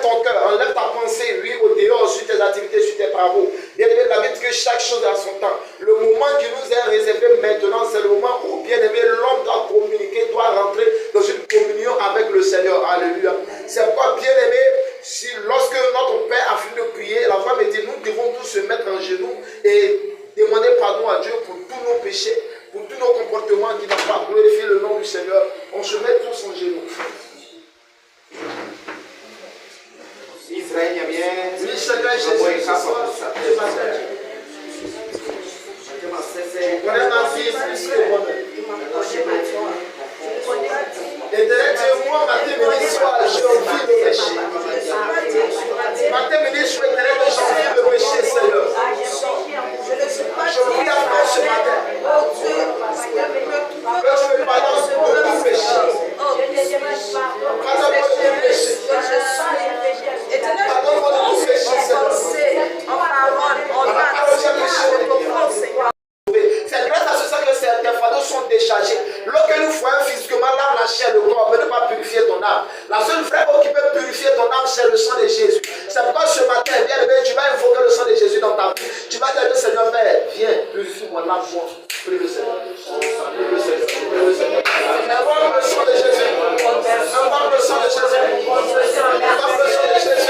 ton cœur, enlève ta pensée, oui, au dehors, sur tes activités, sur tes travaux. Bien-aimé, la Bible dit que chaque chose a son temps. Le moment qui nous est réservé maintenant, c'est le moment où, bien-aimé, l'homme doit communiquer, doit rentrer dans une communion avec le Seigneur. Alléluia. C'est pourquoi, bien-aimé, si lorsque notre Père a fini de prier, la femme dit, nous devons tous se mettre en genoux et demander pardon à Dieu pour tous nos péchés, pour tous nos comportements qui n'ont pas glorifié le nom du Seigneur. On se met tous en genoux. Israël bien. Oui, Seigneur Jésus, ce soir, ce matin. On est dans vie plus que bonheur. Éternel Dieu, moi, matin, midi, soir, j'ai envie de pécher. Matin, midi, soir, éternel, j'ai envie de pécher, Seigneur. Je prie à toi ce matin. Que tu me pardonnes de tout péché. Pardonne-moi de tout péché. Pardonne-moi de tout péché, Seigneur. C'est grâce à ce que certains fardeaux sont déchargés. Lorsque nous voyons physiquement l'âme, la chair, le corps, mais ne pas purifier ton âme. La seule vraie eau qui peut purifier ton âme, c'est le sang de Jésus. C'est pourquoi ce matin, bien aimé, tu vas invoquer le sang de Jésus dans ta vie. Tu vas dire, Seigneur, Père, viens, purifie mon âme, moi. Prie le Seigneur. Prie le Seigneur. Prie le Seigneur. Invoque le sang de Jésus. Invoque le sang de Jésus. Invoque le sang de Jésus.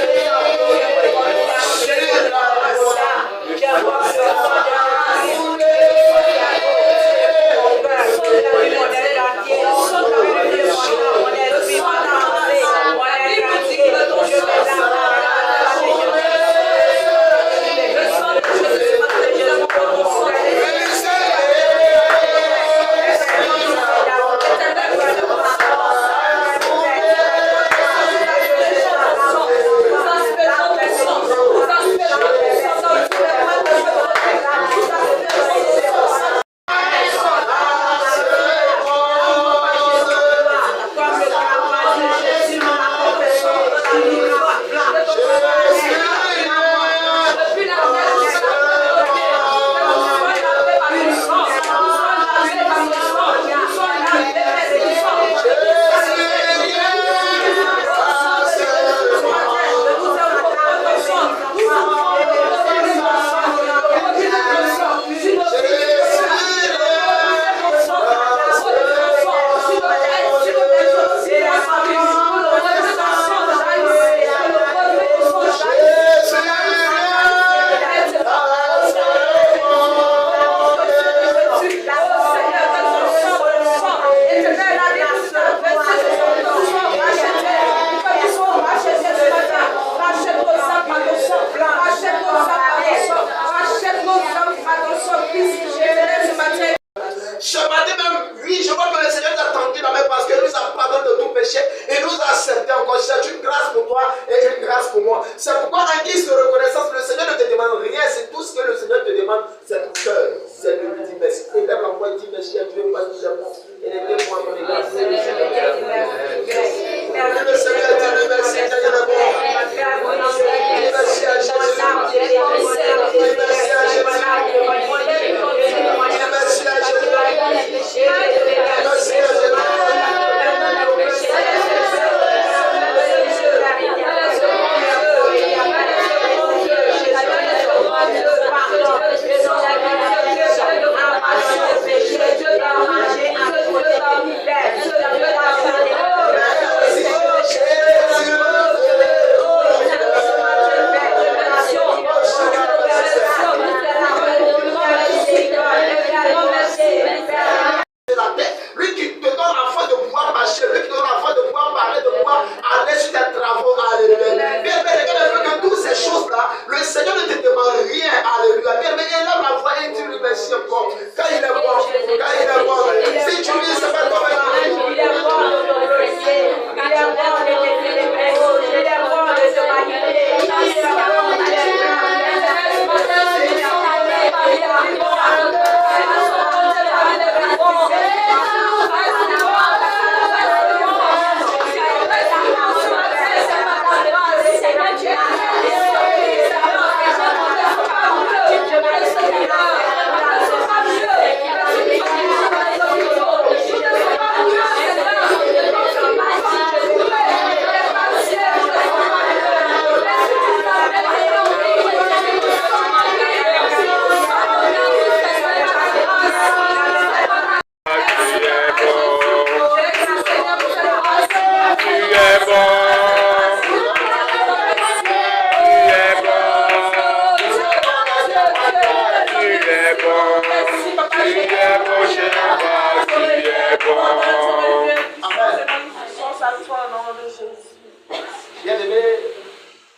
Bien-aimé,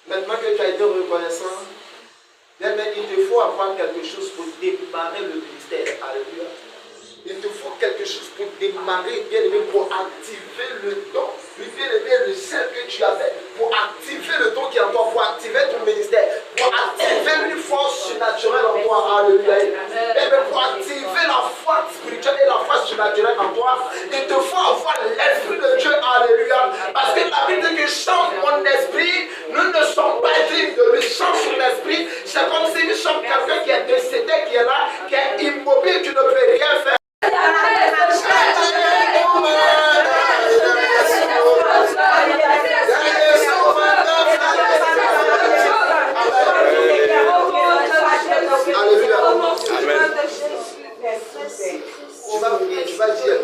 maintenant que tu as été reconnaissant, bien-aimé, il te faut avoir quelque chose pour démarrer le ministère. Alléluia. Il te faut quelque chose pour démarrer, bien-aimé, pour activer le don. Oui, bien-aimé, le sel que tu avais, pour activer le don qui est en toi, pour activer ton ministère, pour activer une force surnaturelle en toi. Alléluia. Et pour activer la foi spirituelle et la foi surnaturelle en toi, il te faut avoir l'esprit de Dieu. Alléluia. Parce que la Bible dit que chante mon esprit, nous ne sommes pas dignes de lui. Chante son esprit. C'est comme si nous sommes quelqu'un qui est décédé, qui est là, qui est immobile, tu ne peux rien faire. Tu vas dire à Dieu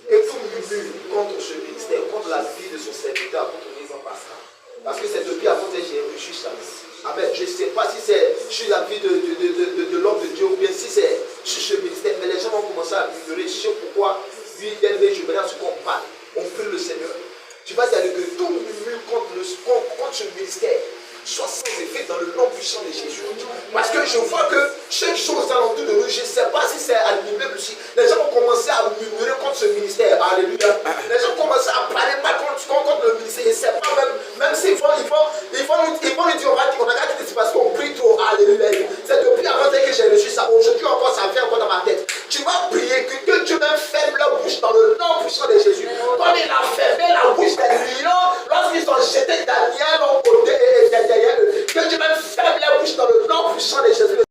que tout murmure contre ce ministère, contre la vie de son serviteur, contre les ambassadeurs. Parce que c'est depuis avant que j'ai reçu ça. Amen. Je ne sais pas si c'est sur la vie de l'homme de Dieu ou bien si c'est sur ce ministère. Mais les gens vont commencer à murmurer. Je sais pourquoi. Lui, je verrai ce qu'on parle. On prie le Seigneur. Tu vas dire que tout murmure contre ce ministère soit sans effet dans le nom puissant de Jésus. Parce que je vois que chaque chose alentour de nous, je ne sais pas si c'est à l'immeuble aussi. Les gens vont commencer à murmurer contre ce ministère. Alléluia. Les gens vont commencer à parler mal contre le ministère. Je ne sais pas même s'ils vont nous dire on a qu'à quitter parce qu'on prie trop. Alléluia. C'est depuis avant que j'ai reçu ça. Aujourd'hui encore, ça vient encore dans ma tête. Tu vas prier que Dieu même ferme leur bouche dans le nom puissant de Jésus. Comme il a fermé la bouche des lions lorsqu'ils ont jeté Daniel au côté et derrière eux. Que Dieu même ferme leur bouche dans le nom puissant de Jésus.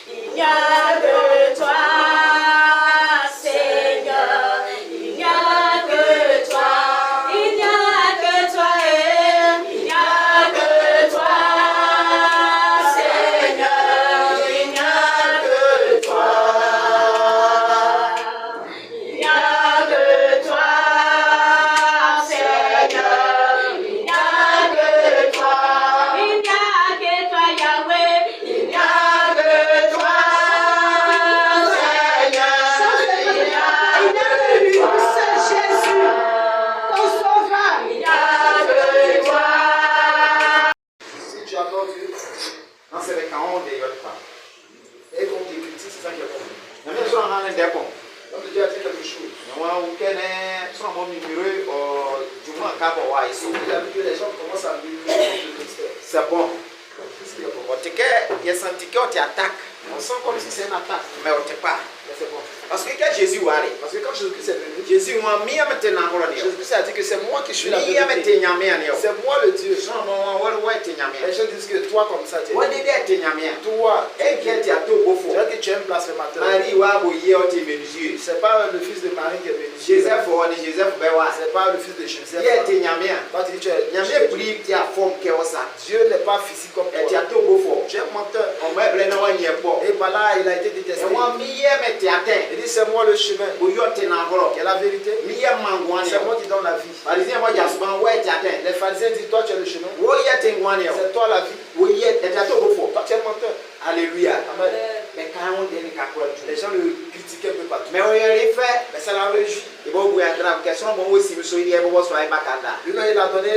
Il n'y a que toi, Seigneur. quelque chose. Il a vu que les gens commencent à murmurer le ministère. c'est bon. Qu'est-ce qu'il y a pour moi? Il a senti qu'on t'attaque, On sent comme si c'est une attaque. mais on ne t'attaque pas. Mais c'est bon. Parce que quand Jésus est allé, Parce que quand Jésus-Christ est venu, Jésus a mis à mettre en rôle. Jésus-Christ a dit que c'est moi qui suis la Il a mis vérité. à mettre en C'est moi le Dieu. rôle. Les gens disent que toi comme ça, tu es. Toi, tu es Toi, tu es un blasphémateur. Marie wa boye o te menuisier. C'est pas le fils de Marie qui est venu. Joseph o ni Joseph be wa. C'est pas le fils de Joseph. Ye te nyame a. Quand tu dis tu es Nyame pri ti a form ke o sa. Dieu n'est pas physique comme E ti toi. a to go for. Tu es menteur. O me ble na wa nye po. Et par là, il a été E détesté. wa mi ye me te aten. Il dit c'est moi le chemin. Bo yo te na horo. Qui est la vérité. Mi ye mangwani. C'est moi qui donne la vie. Pharisien mo jasban wa te aten. Les pharisiens disent toi tu es le chemin. Wo ye te ngwani o. C'est toi la vie. Wo ye e ti a to go for. Toi tu es menteur. Alléluia. Amen. Mais quand on dit ka ko tu. Les gens le critiquaient un peu partout. Mais o ye ri fe. Mais ça l'a réjoui. E bo bu ya dra question mo wo si mi so ye bo so ai bakanda. Lui, il a donné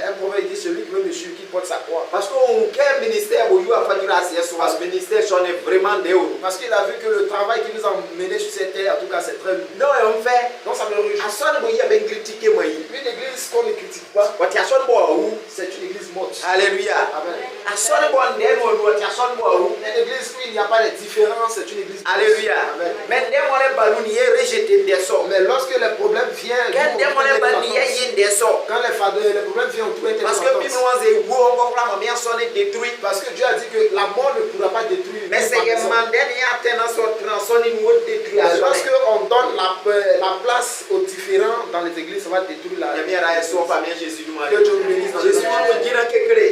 un proverbe, il dit celui qui veut me suivre, qui porte sa croix. Parce que quel ministère vous avez fait grâce sur ce ministère sont vraiment de haut. Parce qu'il a vu que le travail qui nous a mené sur cette terre, en tout cas, c'est très lourd. Non, on fait. Donc ça me réjouit. À son vous avez critiqué moi. Une église qu'on ne critique pas, c'est une église morte. Alléluia. Amen. À son Une église où il n'y a pas de différence, c'est une église morte. Alléluia. Amen. Mais dès mon ballon y est rejeté des sorts. Mais lorsque les problèmes viennent, Quand dès mon ballon y est des sorts. quand les problèmes viennent, on trouve Parce que détruit. Parce que Dieu a dit que la mort ne pourra pas détruire. Mais c'est que lorsque on donne la place aux différents dans les églises, ça va détruire la Jésus que Dieu nous bénisse dans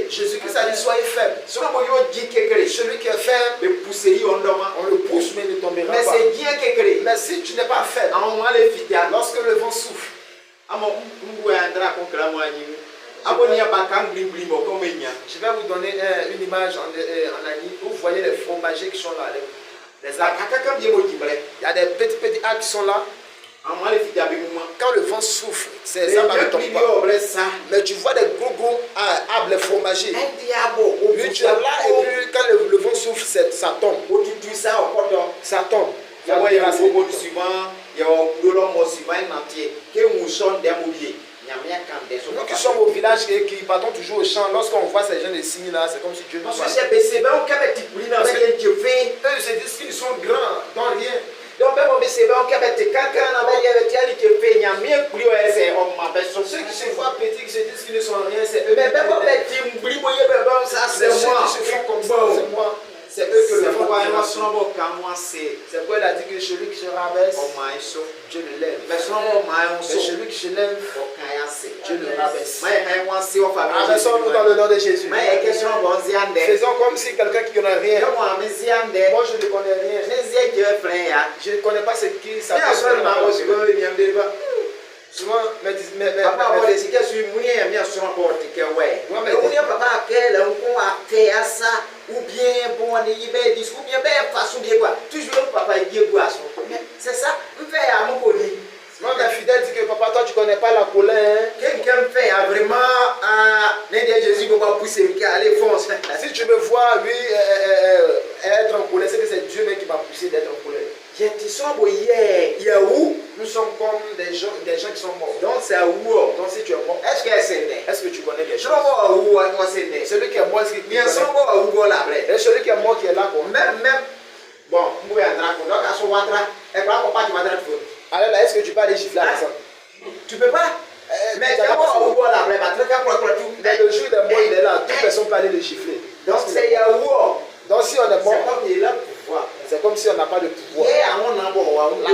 Jésus-Christ a dit soyez faibles. Celui qui est faible, on le pousse mais il ne tombera mais pas. c'est bien que Mais si tu n'es pas faible, lorsque le vent souffle, je vais vous donner une image en Annie où vous voyez les fromagers qui sont là. Il y a des petits arbres qui sont là. Quand le vent souffle, ces arbres ne tombent pas. Mais tu vois des gros arbres, les fromagers. Lui, tu es là et puis quand le vent souffle, ça tombe. Ça tombe. Nous qui sommes au village et qui partons toujours au champ, lorsqu'on voit ces gens de signes là, c'est comme si Dieu nous parle. Eux se disent qu'ils sont grands dans rien. Donc, Ceux qui se voient petits, qui se disent qu'ils ne sont rien, c'est eux. mais C'est ceux qui se font comme ça, c'est moi. C'est eux que le font. C'est pourquoi il a dit que celui qui se rabaisse, Dieu le lève. Mais celui qui se lève, Dieu le rabaisse. Abaissons-nous dans le nom de Jésus. Faisons comme si quelqu'un qui ne connaît rien. Moi, je ne connais rien. Je ne connais pas ce qui s'appelle. Souvent, ou bien bon on y be dis ou bien be façon bien quoi toujours papa y boisson c'est ça me fait à mon poli moi mes fidèles dit que papa toi tu connais pas la colère. Quelqu'un me fait à vraiment à l'aider Jésus pour pas pousser aller fonce. Si tu me vois lui être en colère, c'est que c'est Dieu même qui m'a poussé d'être en colère. Nous sommes comme des gens qui sont morts. Donc c'est où? Donc si tu es mort, est-ce que tu connais quelque chose? Celui qui est mort, est-ce qu'il connaît? Et celui qui est mort qui est là quoi. Même bon, alors là, est-ce que tu peux aller gifler avec ça? Tu peux pas. Mais le jour il est mort, il est là, toute personne peut aller le gifler. Donc c'est Yahoo. Donc si on est mort, c'est comme si on n'a pas de pouvoir. La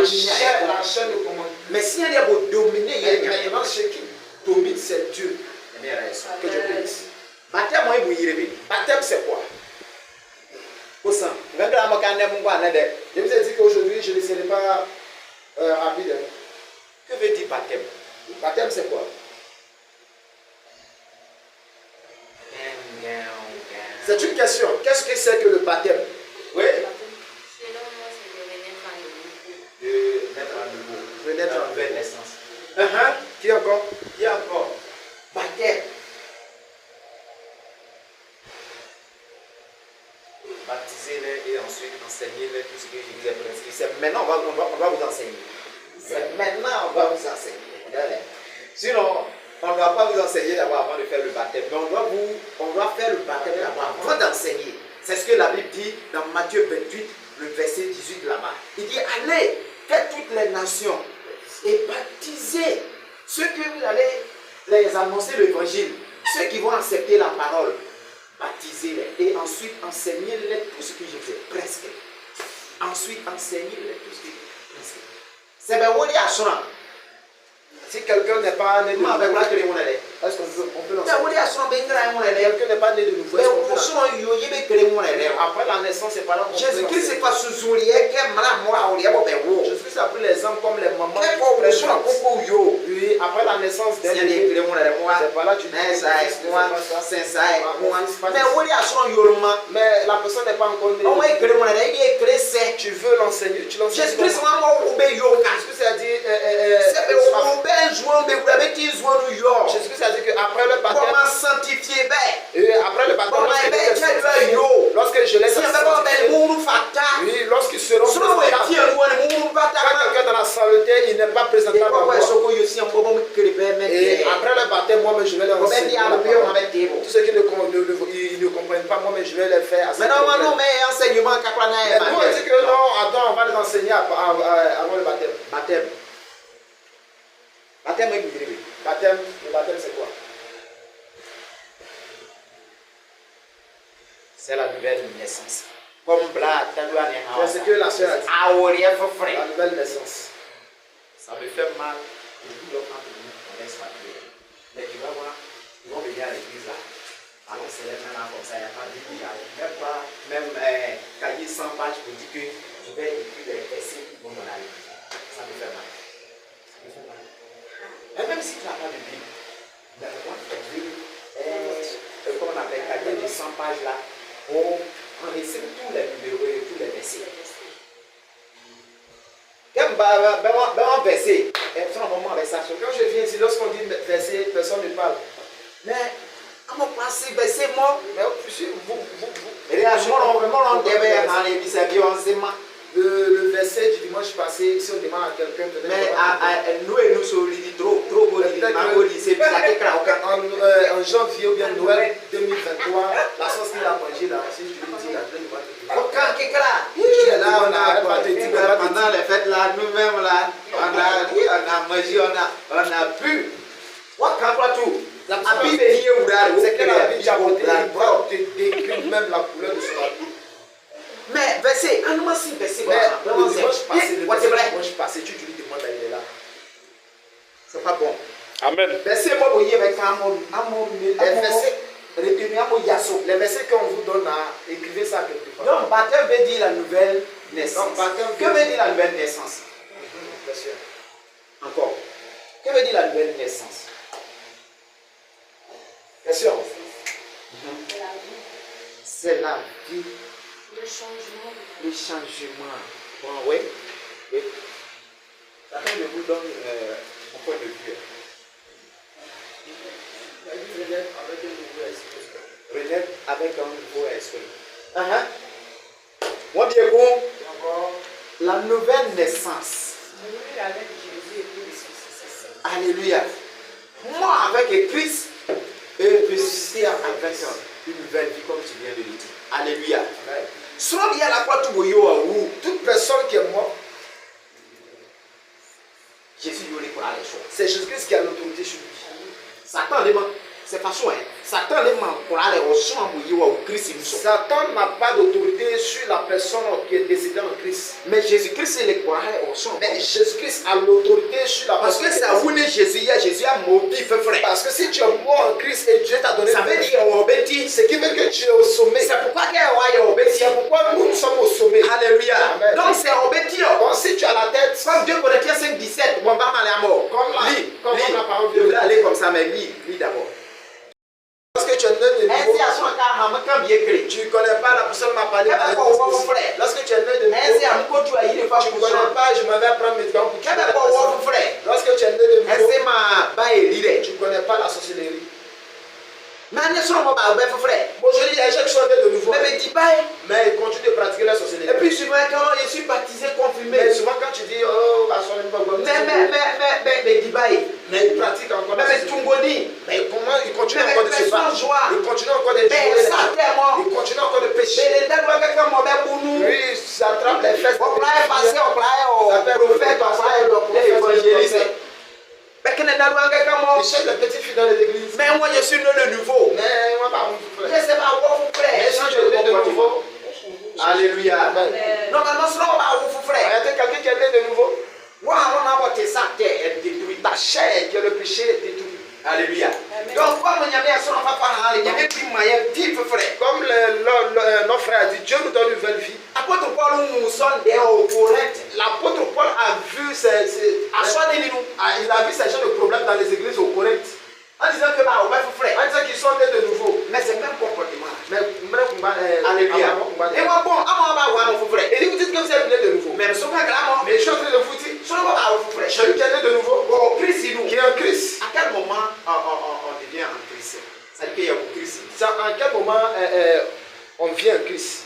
chaîne de commande. Mais si il y a beau dominer, maintenant ce qui domine c'est Dieu. Que Dieu bénisse. Baptême c'est quoi? Je vous ai dit qu'aujourd'hui je ne serai pas rapide. Que veut dire baptême? Baptême c'est quoi? C'est une question. Qu'est-ce que c'est que le baptême? Oui. Selon moi, c'est de renaître à nouveau. De renaître en nouvelle naissance. Qui encore? Qui encore? Baptême. Baptisez-les et ensuite enseignez-les tout ce que je vous ai prescrit. Maintenant, on va vous enseigner. va pas vous enseigner d'abord avant de faire le baptême. Mais on doit faire le baptême d'abord avant d'enseigner. C'est ce que la Bible dit dans Matthieu 28, le verset 18 là-bas. Il dit, allez, faites toutes les nations et baptisez ceux que vous allez les annoncer l'évangile, ceux qui vont accepter la parole. Baptisez-les et ensuite enseignez-les tout ce que je fais, presque. Ensuite enseignez-les tout ce que je fais, presque. C'est bien, on dit à son. Si quelqu'un n'est pas né de nouveau, Est-ce qu'on peut l'enseigner? Quelqu'un n'est pas né de nouveau, est-ce qu'on peut l'enseigner? Après la naissance, c'est pas là qu'on peut Jésus-Christ l'enseigner. c'est pas sous Jésus-Christ a pris les hommes comme les mamans qui prennent soin. Oui, après la naissance d'un bébé, c'est pas là que tu dis que c'est ça. Mais la personne n'est pas encore née. Tu veux l'enseigner, tu l'enseignes. Jésus-Christ Jésus-Christ a dit, Jésus-Christ a dit qu'après le baptême, après le baptême, lorsque je laisse oui, lorsqu'ils seront présentables, quand quelqu'un dans la saleté, il n'est pas présentable à moi. Et après le baptême, moi, je vais leur enseigner. Tous ceux qui ne comprennent pas, moi, je vais les faire. Mais nous, on dit que non, attends, on va les enseigner avant le baptême. Le baptême, c'est quoi? C'est la nouvelle naissance. Comme C'est ce que la sœur a dit. La nouvelle naissance. Ça me fait mal. On laisse pas prier. Mais tu vas voir, ils vont venir à l'église là. Alors c'est les mains là comme ça, il n'y a pas de Bible. Même pas, cahier 100 pages pour dire que je vais écrire les versets qui vont dans la l'église. Ça me fait mal. Et même si tu n'as pas de Bible, mais moi je veux, comme on appelle, cahier de 100 pages là, on essaie tous les numéros et tous les versets. Quand je viens ici, lorsqu'on dit verset, personne ne parle. Mais comment passer verset moi? Mais vous. Le verset du dimanche passé, si on demande à quelqu'un, en janvier ou bien Noël 2023, la sauce qu'il a mangée là, si je lui dis là, je ne vais pas te dire. Pendant les fêtes là, nous-mêmes là, on a mangé, on a bu. C'est que la Bible a voté, il décrit même la couleur de son habit. Mais verset, verset. Mais le dimanche passé, tu lui demandes, il est là. C'est pas bon. Amen. Verset, moi, vous y avez les versets qu'on vous donne, écrivez ça quelque part. Donc, baptême veut dire la nouvelle naissance. Que veut dire la nouvelle naissance? Bien sûr. Encore. Que veut dire la nouvelle naissance? Bien sûr. C'est la vie. Le changement. Le changement. Bon, oui. Chacun de vous donne son point de vue. Renaître avec un nouveau esprit. Moi, bien bon. La nouvelle naissance. Avec Jésus et puis ressuscité. Alléluia. Moi, avec Christ, et ressuscité avec une nouvelle vie, comme tu viens de le dire. Alléluia. Toute personne qui est morte, Jésus lui pour les choses. c'est Jésus-Christ qui a l'autorité sur lui. Satan c'est pas ça. Satan pour aller au champ où Christ. Satan n'a pas d'autorité sur la personne qui est décédée en Christ. Mais Jésus-Christ est le courage au champ. Mais Jésus-Christ a l'autorité sur la parce personne. Parce que c'est où Jésus a maudit frère. Parce que si tu es mort en Christ et Dieu t'a donné, ça veut dire ce qui veut que tu es au sommet. C'est pourquoi c'est pourquoi nous sommes au sommet. Alléluia. Amen. Donc c'est obéti. Donc si tu as la tête, comme 2 Corinthiens 5, 17, on va aller à mort. Comme la parole de Dieu. Vous allez comme ça, mais lis d'abord. Parce que tu es né de nouveau, tu ne connais pas, la personne m'a parlé. Lorsque tu es né de nouveau, tu ne connais pas, je m'avais prendre mes dents pour tuer la personne. Lorsque tu es né de nouveau, tu ne connais pas la sorcellerie. Mais je dis, les gens qui sont nés de nouveau, mais ils continuent de pratiquer la sorcellerie. Et puis souvent quand je suis baptisé, confirmé, mais souvent quand tu dis, oh, la sorcellerie, mais ils pratiquent encore la sorcellerie. encore de jouer. Mais ça, tellement. Il continue encore de pécher. Mais les dents doivent quelqu'un mauvais pour nous. Lui, il s'attrape les fesses. On plaît passer, on plaît au prophète, on plaît au évangéliste. Mais que les dents doivent quelqu'un mauvais. Il cherche les petites filles dans les églises. Mais moi, je suis né de nouveau. Mais moi, par contre, Je sais pas où vous frère. mais si je l'ai de nouveau, Alléluia. Amen. Normalement, sinon, on va où frère. Regardez quelqu'un qui est né de nouveau. Ouais, on a voté ça, terre détruite. Ta chair qui est le péché est détruite. Alléluia. Donc, comme il y avait un son, on va pas parler. Il y avait plus moyen, vite frère. Comme notre frère a dit, Dieu nous donne une nouvelle vie. Apôtre Paul nous sommes des au Corinthe. L'apôtre Paul a vu il a vu ces gens de problèmes dans les églises au Corinthe. En disant que bah, on va frère. En disant qu'ils sont nés de nouveau. Mais c'est le même comportement. Mais Alléluia. Et moi, bon, on va voir mon frère. Et vous dites que vous êtes né de nouveau. Même si on va grave, Mais je suis en train de vous dire, si on va voir mon frère. celui qui est né de nouveau, Bon, Christ, nous. qui est en Christ. À quel moment on devient en Christ? C'est-à-dire qu'il y a un Christ. C'est en quel moment on vient en Christ?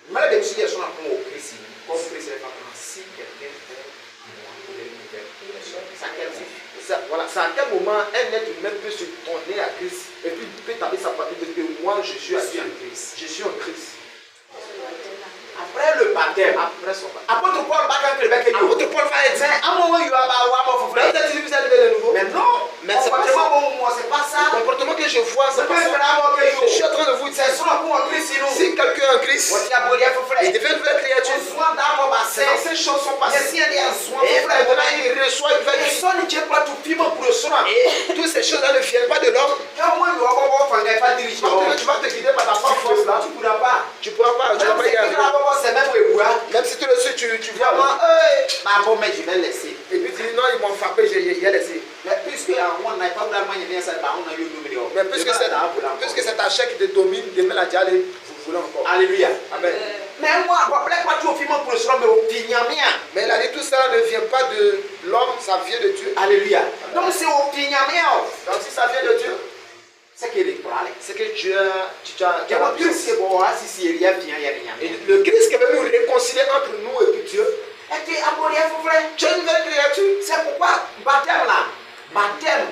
Malgré que je suis en Christ, comme Christ est pas si quelqu'un fait Voilà, c'est à quel moment un être humain peut se tourner à Christ et puis peut taper sa partie de que moi je suis à Dieu. Je suis en Christ. après le baptême, Après son baptême. apôtre Paul va quand Québec est Apôtre Paul va être. mais à un moment il va avoir mon frère. Vous êtes dit que vous êtes né de nouveau. Mais non, Mais c'est pas comportement ça. bon, moi c'est pas ça. Le comportement que je vois, c'est C'est pas pas ça. Je suis ça. en train de vous dire, C'est soit pour un Christ sinon. si quelqu'un est en Christ, Voici à Boria il frère. devient une nouvelle créature. Soit dans mon bassin. Ces anciennes choses sont passées. Merci à Dieu. Soit Et frère. maintenant il reçoit une nouvelle Et vie. son Dieu pas tout film pour le soin. Et toutes ces choses-là ne viennent pas de l'homme. Quand moi je vais avoir un pas dirigé. Donc tu vas te guider par ta propre force là. Tu pourras pas. Tu pourras pas y arriver. C'est même où Même si tu le sais, tu vois. moi, bon, mais je vais laisser. Et puis tu dis non, ils m'ont frappé, j'ai laissé. Mais puisque on n'a pas vraiment bien ça, on a eu le numéro. Mais puisque c'est ta chair qui te domine, demain la diable, vous voulez encore. Alléluia. Amen. Mais moi, je ne pas tout au film pour le soir, mais au pignamien. Mais il a dit tout ça ne vient pas de l'homme, ça vient de Dieu. Alléluia. Donc c'est au pignamien. Donc si ça vient de Dieu, C'est qu'il est pour aller. c'est que tu as Et moi, c'est bon, si il y a bien, il y a rien. Et le Christ qui est venu réconcilier entre nous et puis Dieu. Et tu es abonné, frère. Tu es une nouvelle créature. C'est pourquoi, baptême là, baptême,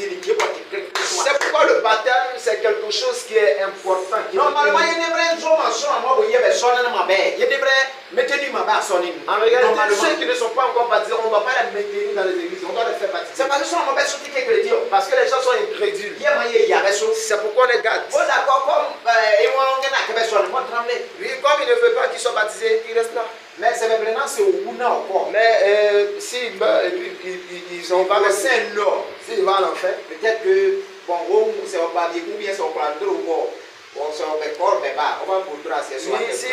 C'est pourquoi le baptême, c'est quelque chose qui est important. normalement, il y a des vrais hommes en son, moi, il y a des personnes dans ma baie. Il y a des vrais, mettez-lui ma baie à son île. En réalité, Normalement. ceux qui ne sont pas encore baptisés, on ne va pas les maintenir dans les églises, on doit les faire baptiser. C'est parce que son ma baie sur qui est chrétien. Parce que les gens sont incrédules. Il y a moyen, il y a des choses. C'est pourquoi on les garde. Oh d'accord, comme et moi on a que personne, moi tremblé. Lui, comme il ne veut pas qu'ils soient baptisés, il reste là. Mais c'est maintenant c'est au Mouna encore. Mais s'ils meurent et puis ils ont pas C'est un non. s'ils vont à l'enfer, Peut-être que bon, c'est au Babi ou bien c'est au Prandro ou bon, c'est au Bécor, mais bah, on va pour tracer ça. si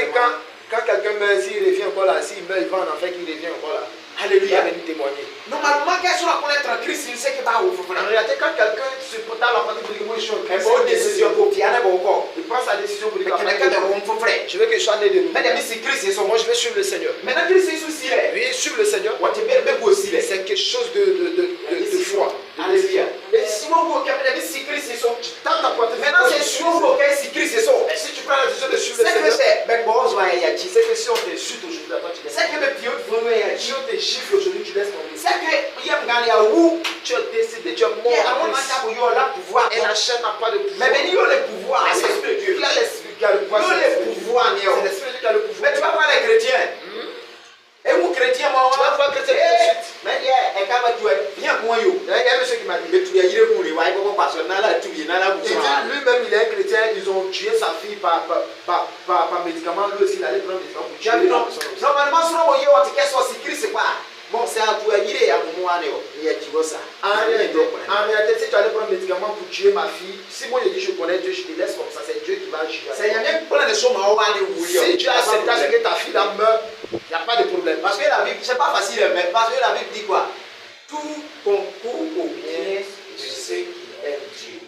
quand quelqu'un meurt, s'il revient encore là, s'il meurt, il va en enfer, qu'il revient encore là. Il va Alléluia. venir témoigner. Normalement, qu'est-ce qu'on va connaître en Christ, il sait que bah, au En réalité, quand quelqu'un se porte à la partie de moi, je suis en une Christ, bonne décision pour qui en est encore. il prend sa décision pour dire Mais quelqu'un de mon frère. je veux que je sois né de nouveau. Mais des c'est Christ, ils sont Moi, je vais suivre le Seigneur. maintenant Christ, ils sont si là. Lui, suivre le Seigneur, On te met même aussi là. c'est quelque chose de foi. Alléluia. Et si on voit qu'il y a des si Christ, ils sont. Tant ta porte Maintenant, c'est sûr qu'il y a si Christ, ils sont. Mais si tu prends la décision de suivre le C'est que Seigneur, c'est, mais bon, on se voit, il y a dit. c'est que si on t'insulte aujourd'hui, toi tu laisses. C'est que le pied de vraiment, il y a dit. Si on te gifle aujourd'hui, tu laisses tomber. C'est que, il y a un gars, il y a où. Tu as décidé, tu as Il y a mort un en moment, Christ. il y a le pouvoir. Et la chaîne n'a pas de pouvoir. Mais il y a le pouvoir, Mais c'est l'Esprit de Dieu. il a l'esprit qui a le pouvoir. Il y a le pouvoir, C'est l'esprit de Dieu qui a le pouvoir. mais tu vas voir les chrétiens. Et vous, chrétiens, moi, Tu vas voir chrétien tout de suite. mais il y a un gars qui est bien pour yo. Il y a un monsieur qui m'a dit. Mais tu es pour les voix, il faut pas passer. Nala, tu viens, nala, Il dit, lui-même, il est un chrétien, ils ont tué sa fille par médicament. Lui aussi, il allait prendre des médicaments pour tu as vu, tuer non? la personne. Normalement, si on voit, tu qu'est-ce que c'est Christ, c'est quoi? Bon, c'est à toi, il est à mon moment, il y a tu vois ça. En réalité, si tu allais prendre un médicament pour tuer ma fille, si moi je dis je connais Dieu, je te laisse comme ça, c'est Dieu qui va agir. C'est même plein de choses, mais on va aller où Si Dieu accepte que ta fille là meurt, il n'y a pas de problème. parce que la Bible, c'est pas facile, mais parce que la Bible dit quoi? Tout concourt au bien de ceux qui aiment Dieu.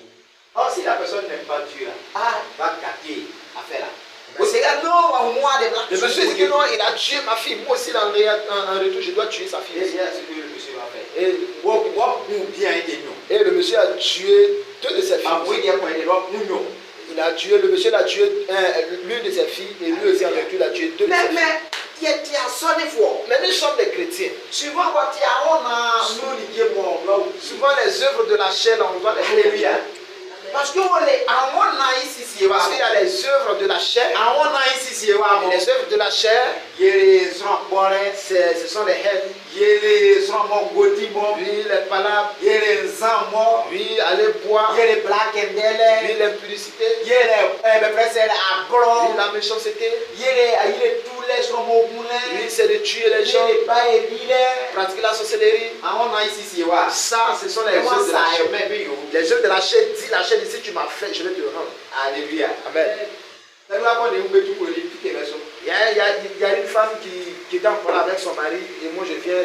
Or, si la personne n'aime pas Dieu, là, va gâter l'affaire là. Au Seigneur, non, à moi, des blancs. Le monsieur dit que non, il a tué ma fille. Moi aussi, en retour, je dois tuer sa Et fille. c'est ce que le monsieur va faire. Et Ou bien été non. le monsieur a tué deux de ses filles. Ah oui, il y a quoi, il doit nous non. Il a tué, le monsieur a tué l'une de ses filles et lui aussi avec lui, il a tué deux de ses filles. Mais, Mais nous sommes des chrétiens. Souvent les œuvres de la chair, on doit les faire. Alléluia. Parce qu'il y a les œuvres de la chair. Les œuvres de la chair, ce sont les haines. Oui, les palabres. Oui, aller boire. Oui, l'impudicité. Oui, la méchanceté. Oui, c'est de tuer les gens. Pratiquer la sorcellerie. Ça, ce sont les œuvres de la chair. Les œuvres de la chair, dit la chair, dit si tu m'as fait, je vais te rendre. Alléluia. Amen. Il y a une femme qui est en parole avec son mari et moi je viens.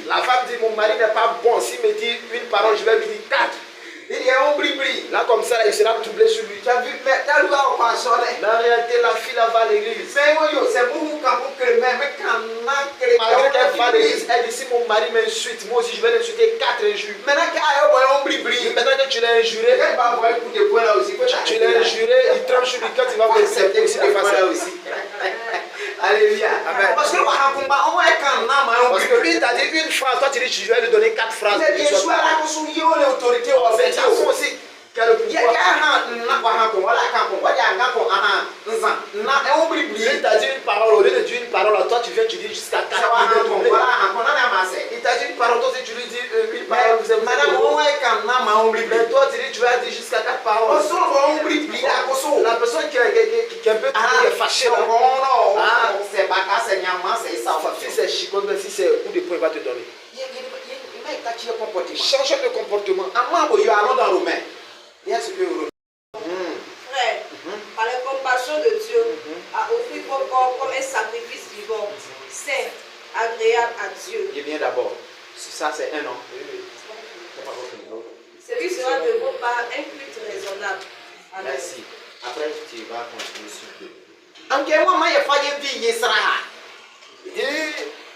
La femme dit mon mari n'est pas bon. S'il me dit une parole, je vais lui dire 4. Là comme ça, il sera troublé sur lui. Mais en réalité, la fille là va à l'église. Malgré qu'elle va à l'église, elle dit si mon mari m'insulte, moi aussi je vais l'insulter 4 injures. Maintenant que tu l'as injuré, il trempe sur lui quand il va voir ses aussi de face aussi. Alléluia. Amen. Parce que lui t'a dit une phrase, toi tu dis je vais lui donner 4 phrases. C'est aussi quel le pouvoir. Lui t'a dit une parole, au lieu de dire une parole, toi tu viens, tu dis jusqu'à 4. Il t'a dit une parole, toi si tu lui dis une parole, vous êtes mais toi tu dis tu vas dire jusqu'à 4 paroles. La personne qui est un peu fâchée là. Si c'est chicote, si c'est coup de poing, il va te donner. Change de comportement. Allons dans Romain. Frère, par la compassion de Dieu, a offert vos corps comme un sacrifice vivant, saint, agréable à Dieu. Je viens d'abord. Ça, c'est un an. Celui sera de vos parts un culte raisonnable. Amen. Merci. Après, tu vas continuer sur deux.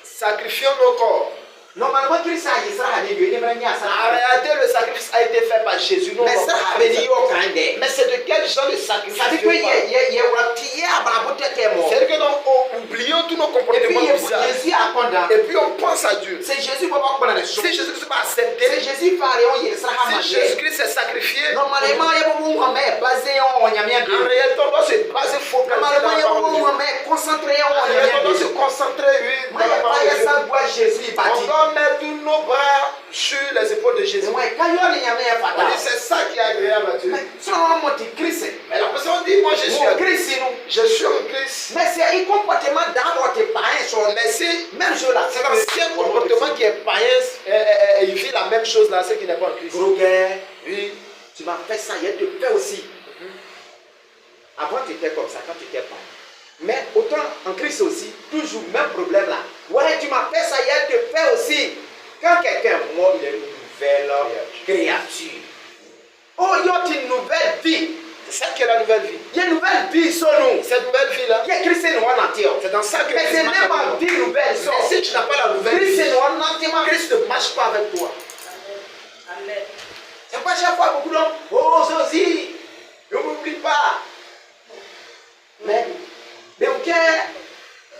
Sacrifions nos corps. Normalement, Christ a dit ça. En réalité, le sacrifice a été fait par Jésus. Non, mais ça avait dit mais c'est de quel genre de sacrifice? C'est-à-dire que nous oublions tous nos comportements bizarres. Et puis on pense à Dieu. C'est Jésus qui va accepter. C'est Jésus qui va si Jésus-Christ s'est sacrifié. Normalement, en réalité, on doit se baser focaliser dans la parole de Dieu. On doit se concentrer, oui. On doit mettre tous nos bras sur les épaules de Jésus. C'est ça qui est agréable à Dieu. Mais la personne dit, moi je suis en Christ. Je suis en Christ. Mais c'est un comportement d'abord qui est païen. Mais c'est même chose là. C'est l'ancien comportement qui est païen. Il vit la même chose là, ce qui n'est pas en Christ. Oui. Tu m'as fait ça, il te fait aussi. Avant tu étais comme ça, quand tu étais païen. Mais autant en Christ aussi, toujours même problème là. Ouais, tu m'as fait ça, il te fait aussi. Quand quelqu'un mort, il est une nouvelle créature. Oh, il y a une nouvelle vie. C'est ça qui est la nouvelle vie. Il y a une nouvelle vie sur nous. Cette nouvelle vie là. Il y a Christ et nous en entier. C'est dans ça que mais c'est même en vie nouvelle. Mais si tu n'as pas la nouvelle vie, Christ ne marche pas avec toi. Amen. C'est pas chaque fois beaucoup d'hommes. Oh, Zozi, ne m'oublie pas. Mais ok,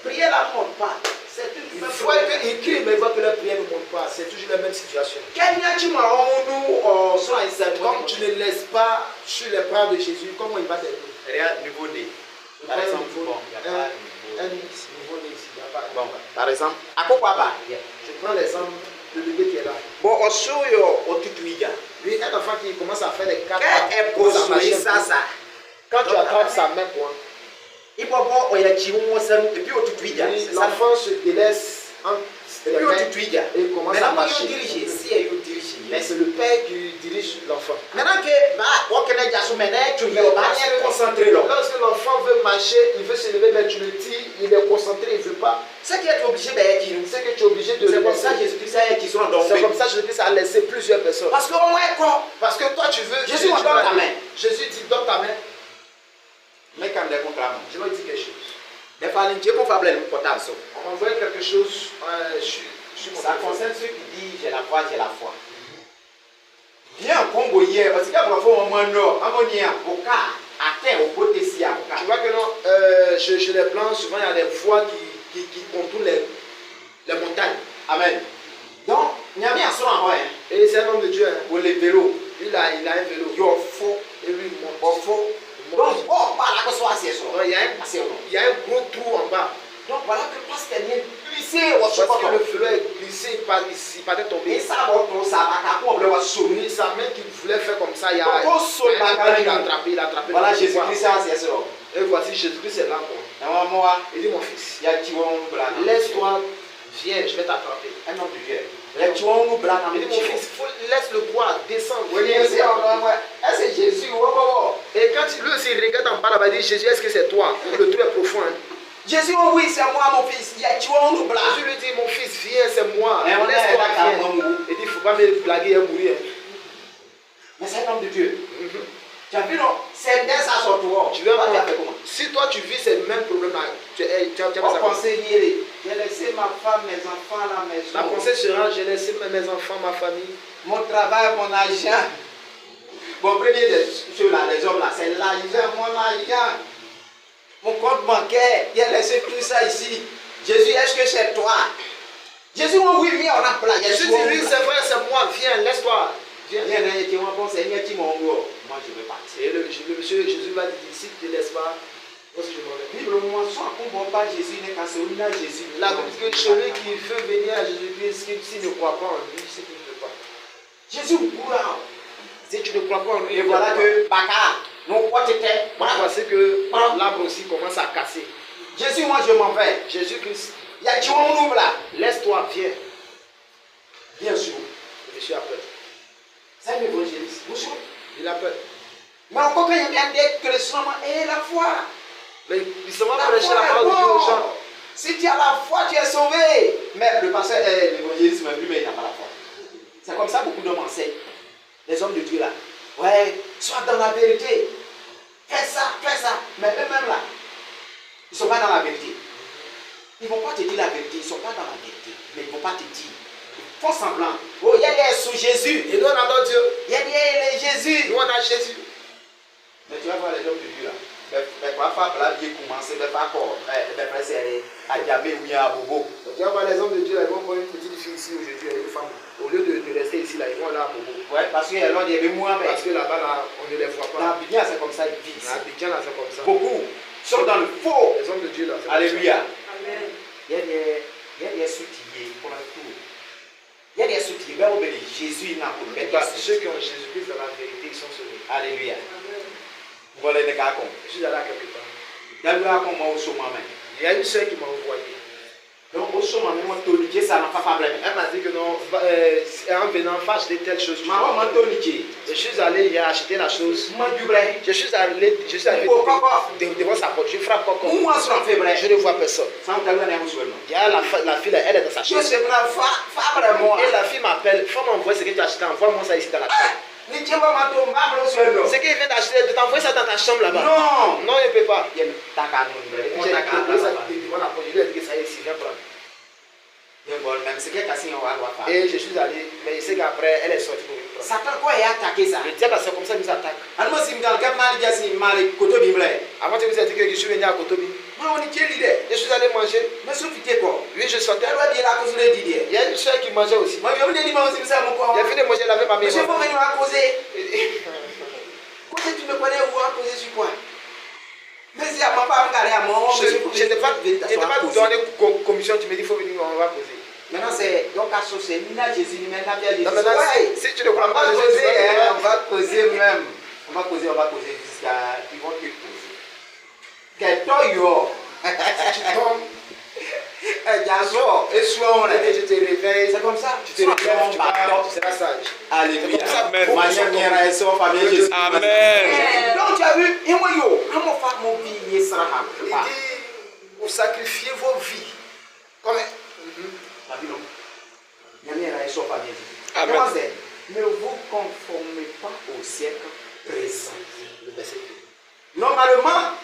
prier la ne monte pas. C'est une il faut écrire, mais il voit que la prière ne monte pas. C'est toujours la même situation. Comme tu ne laisses pas sur les bras de Jésus, comment il va t'aider? Regarde, niveau D. Par exemple, un niveau ici. Bon, par exemple, à quoi pas? Je prends l'exemple de bébé qui est là. Bon, on show au tutuiga. Lui, un enfant qui commence à faire des cartes. Quand tu attrapes sa main, quoi. L'enfant se délaisse et commence à marcher. Mais c'est le père qui dirige l'enfant. Maintenant que lorsque l'enfant veut marcher, il veut se lever, mais tu le dis, il est concentré, il ne veut pas. C'est que tu es obligé de c'est comme ça Jésus-Christ a laissé plusieurs personnes. Parce que toi tu veux. Jésus dit donne ta main. Jésus dit donne ta main. Mais quand des contre la main, je vais dire quelque chose. Des fois, on envoie quelque chose sur mon ça concerne ceux qui disent j'ai la foi, j'ai la foi. Bien Congo hier, parce qu'il y a un moment, un avocat. Tu vois que non, chez les Blancs, souvent il y a des voies qui contournent les montagnes. Amen. Donc, il y a mis un son en vrai. Et c'est un homme de Dieu. Hein. Pour les vélos. Il a un vélo. Il y a un faux. Et lui, il monte. Un faux. Donc, oh, voilà que soit assez son. Non, il y a un gros trou en bas. Donc, voilà que le pasteur vient glisser. Parce que le vélo est glissé, il partait Et tomber. ça va trop, ça va qu'à quoi Ni sa main qu'il voulait faire comme ça, il a attrapé. Voilà, Jésus-Christ, c'est ça. Et voici Jésus-Christ est là. Moi, Il dit, mon fils, il y a Tiwon Blanc. laisse-toi, viens, je vais t'attraper. Un homme de Dieu. Les Tiwon Blanc. Il dit, mon fils, laisse le bois, descendre. Oui, c'est Jésus. Et quand lui aussi regarde en bas là-bas, il dit, Jésus, est-ce que c'est toi? Le trou est profond. Hein. Jésus, oui, c'est moi, mon fils. Il y a Tiwon Blanc. Jésus lui dit, mon fils, viens, c'est moi. Laisse-toi, viens. Il dit, il ne faut pas me blaguer et mourir. Mais c'est un homme de Dieu. Tu as vu, non? C'est bien ça, son tour. Tu veux voir comment? Si toi tu vis ces mêmes problèmes-là, tu as On pensait hier, j'ai laissé ma femme, mes enfants à la maison. La pensée sera, j'ai laissé mes enfants, ma famille. Mon travail, mon argent. Mon premier des ceux-là, les hommes là, c'est l'argent, mon argent. Mon compte bancaire, il a laissé tout ça ici. Jésus, est-ce que c'est toi? Jésus, oui, viens, on a plein. Jésus dit, oui, c'est vrai, c'est moi, viens, laisse-toi. Viens. Moi, je vais partir. Et le monsieur Jésus va dire, si tu ne te laisses pas, moi aussi je m'en vais. Bible, moi, soit on ne voit pas Jésus, n'est qu'à celui-là, Jésus. La Bible dit que celui qui veut venir à Jésus-Christ, s'il ne croit pas en lui, c'est qu'il ne veut pas. Jésus, bourra. Si tu ne crois pas en lui, Et voilà que, Baka, non, quoi t'étais? voici que l'arbre aussi commence à casser. Jésus, moi, je m'en vais. Jésus-Christ, Il y a qui on là? laisse-toi, viens. Bien sûr. Je suis à peur. C'est un évangéliste. Monsieur. Il a peur. Mais encore quand il y a bien que le sang et la foi. Mais il se va prêcher la parole de Dieu aux gens. Si tu as la foi, tu es sauvé. Mais le pasteur est l'évangéliste, mais lui, mais il n'a pas la foi. C'est comme ça beaucoup d'hommes enseignent. Les hommes de Dieu là. Ouais, sois dans la vérité. Fais ça, fais ça. Mais eux-mêmes là, ils ne sont pas dans la vérité. Ils ne vont pas te dire la vérité. Ils ne sont pas dans la vérité. Mais ils ne vont pas te dire. Ils font semblant. Oh, il y a des sous Jésus. Et nous on adore Dieu. Il y a des Jésus. Nous on a Jésus. Mais tu vas voir les hommes de Dieu là. Mais quoi faire là, bien commencer, mais pas encore. Mais c'est à Diamé ou bien à Bobo. Tu vas voir les hommes de Dieu là, ils vont prendre une petite fille ici aujourd'hui, une femme. Au lieu de rester ici là, ils vont là à Bobo. Ouais, parce qu'il y a l'autre, il y avait moins. Parce que là-bas là, on ne les voit pas. Dans Abidjan, c'est comme ça, ils vivent. Dans Abidjan là, c'est comme ça. Beaucoup sont dans le faux. Les hommes de Dieu là. Alléluia. Amen. Il y a des soutiers pour le tout. Il y a des soutiers. Ben, on bénit Jésus, il n'a pas de Ceux qui ont Jésus-Christ dans la vérité, ils sont sauvés. Alléluia. Amen. Voilà les gars comme. Je suis allé à quelque part. Il y a eu un comment au sommet. Il y a une soeur qui m'a envoyé. Donc au sommet, moi, Toniqué, ça n'a pas problème. Elle m'a dit que non, en venant, va acheter telle chose. Maman, Toniqué. Je suis allé, j'ai acheté la chose. Moi, du vrai. Je suis arrivé devant sa porte. Je frappe encore. Moi, je suis vrai. Je ne vois personne. Sans t'avoir un souhait. Il y a la fille, elle est dans sa Je chambre. sais pas, vraiment. Et la fille m'appelle, faut m'envoyer ce que tu as acheté, envoie-moi ça ici dans la chambre. Ni tiens pas ma tombe, ma blonde souhait. Ce qu'il vient d'acheter, de t'envoyer ça dans ta chambre là-bas. Non. Non, il ne peut pas. Il y a ta canne. J'ai déposé ça devant la porte. Je lui ai dit que ça y est, ici, viens prendre. Même c'est qu'elle a signé au roi. Et je suis allé, mais il sait qu'après, elle est sortie pour me prendre. Satan quoi il a attaqué ça. Le diable, c'est comme ça qu'il nous attaque. Alors si m'gal cap mal dia si mal koto bimble. Avant de vous dire que je suis venu à Kotobi, Mais on est l'idée. je suis allé manger. Mais sauf que quoi. Oui, je sortais. Elle va dire la cause de l'idée. Il y a une soeur qui mangeait aussi. Moi je me dis moi aussi ça mon corps. Il a fini de manger, elle avait ma Monsieur maison. faut venir à causer. Quand tu me connais ou à causer sur quoi? Mais si à ma femme garé à moi, Je n'ai pas donné commission, tu me dis qu'il faut venir, on va poser. Maintenant c'est donc à saucer, ni à Jésus, ni maintenant à Jésus. Non, maintenant, si tu ne crois pas, on va causer même. On va causer jusqu'à ils vont te poser. Quel temps yo. Si tu tombes, Et soir, et tu te réveilles, c'est comme ça. tu te réveilles, tu seras sage. Alléluia. Amen. Amen. Donc tu as vu, et moi yo, comment faire mon vie, Il dit, vous sacrifiez vos vies. Comme Amen. Ne vous conformez pas au siècle présent. le verset 2. Normalement,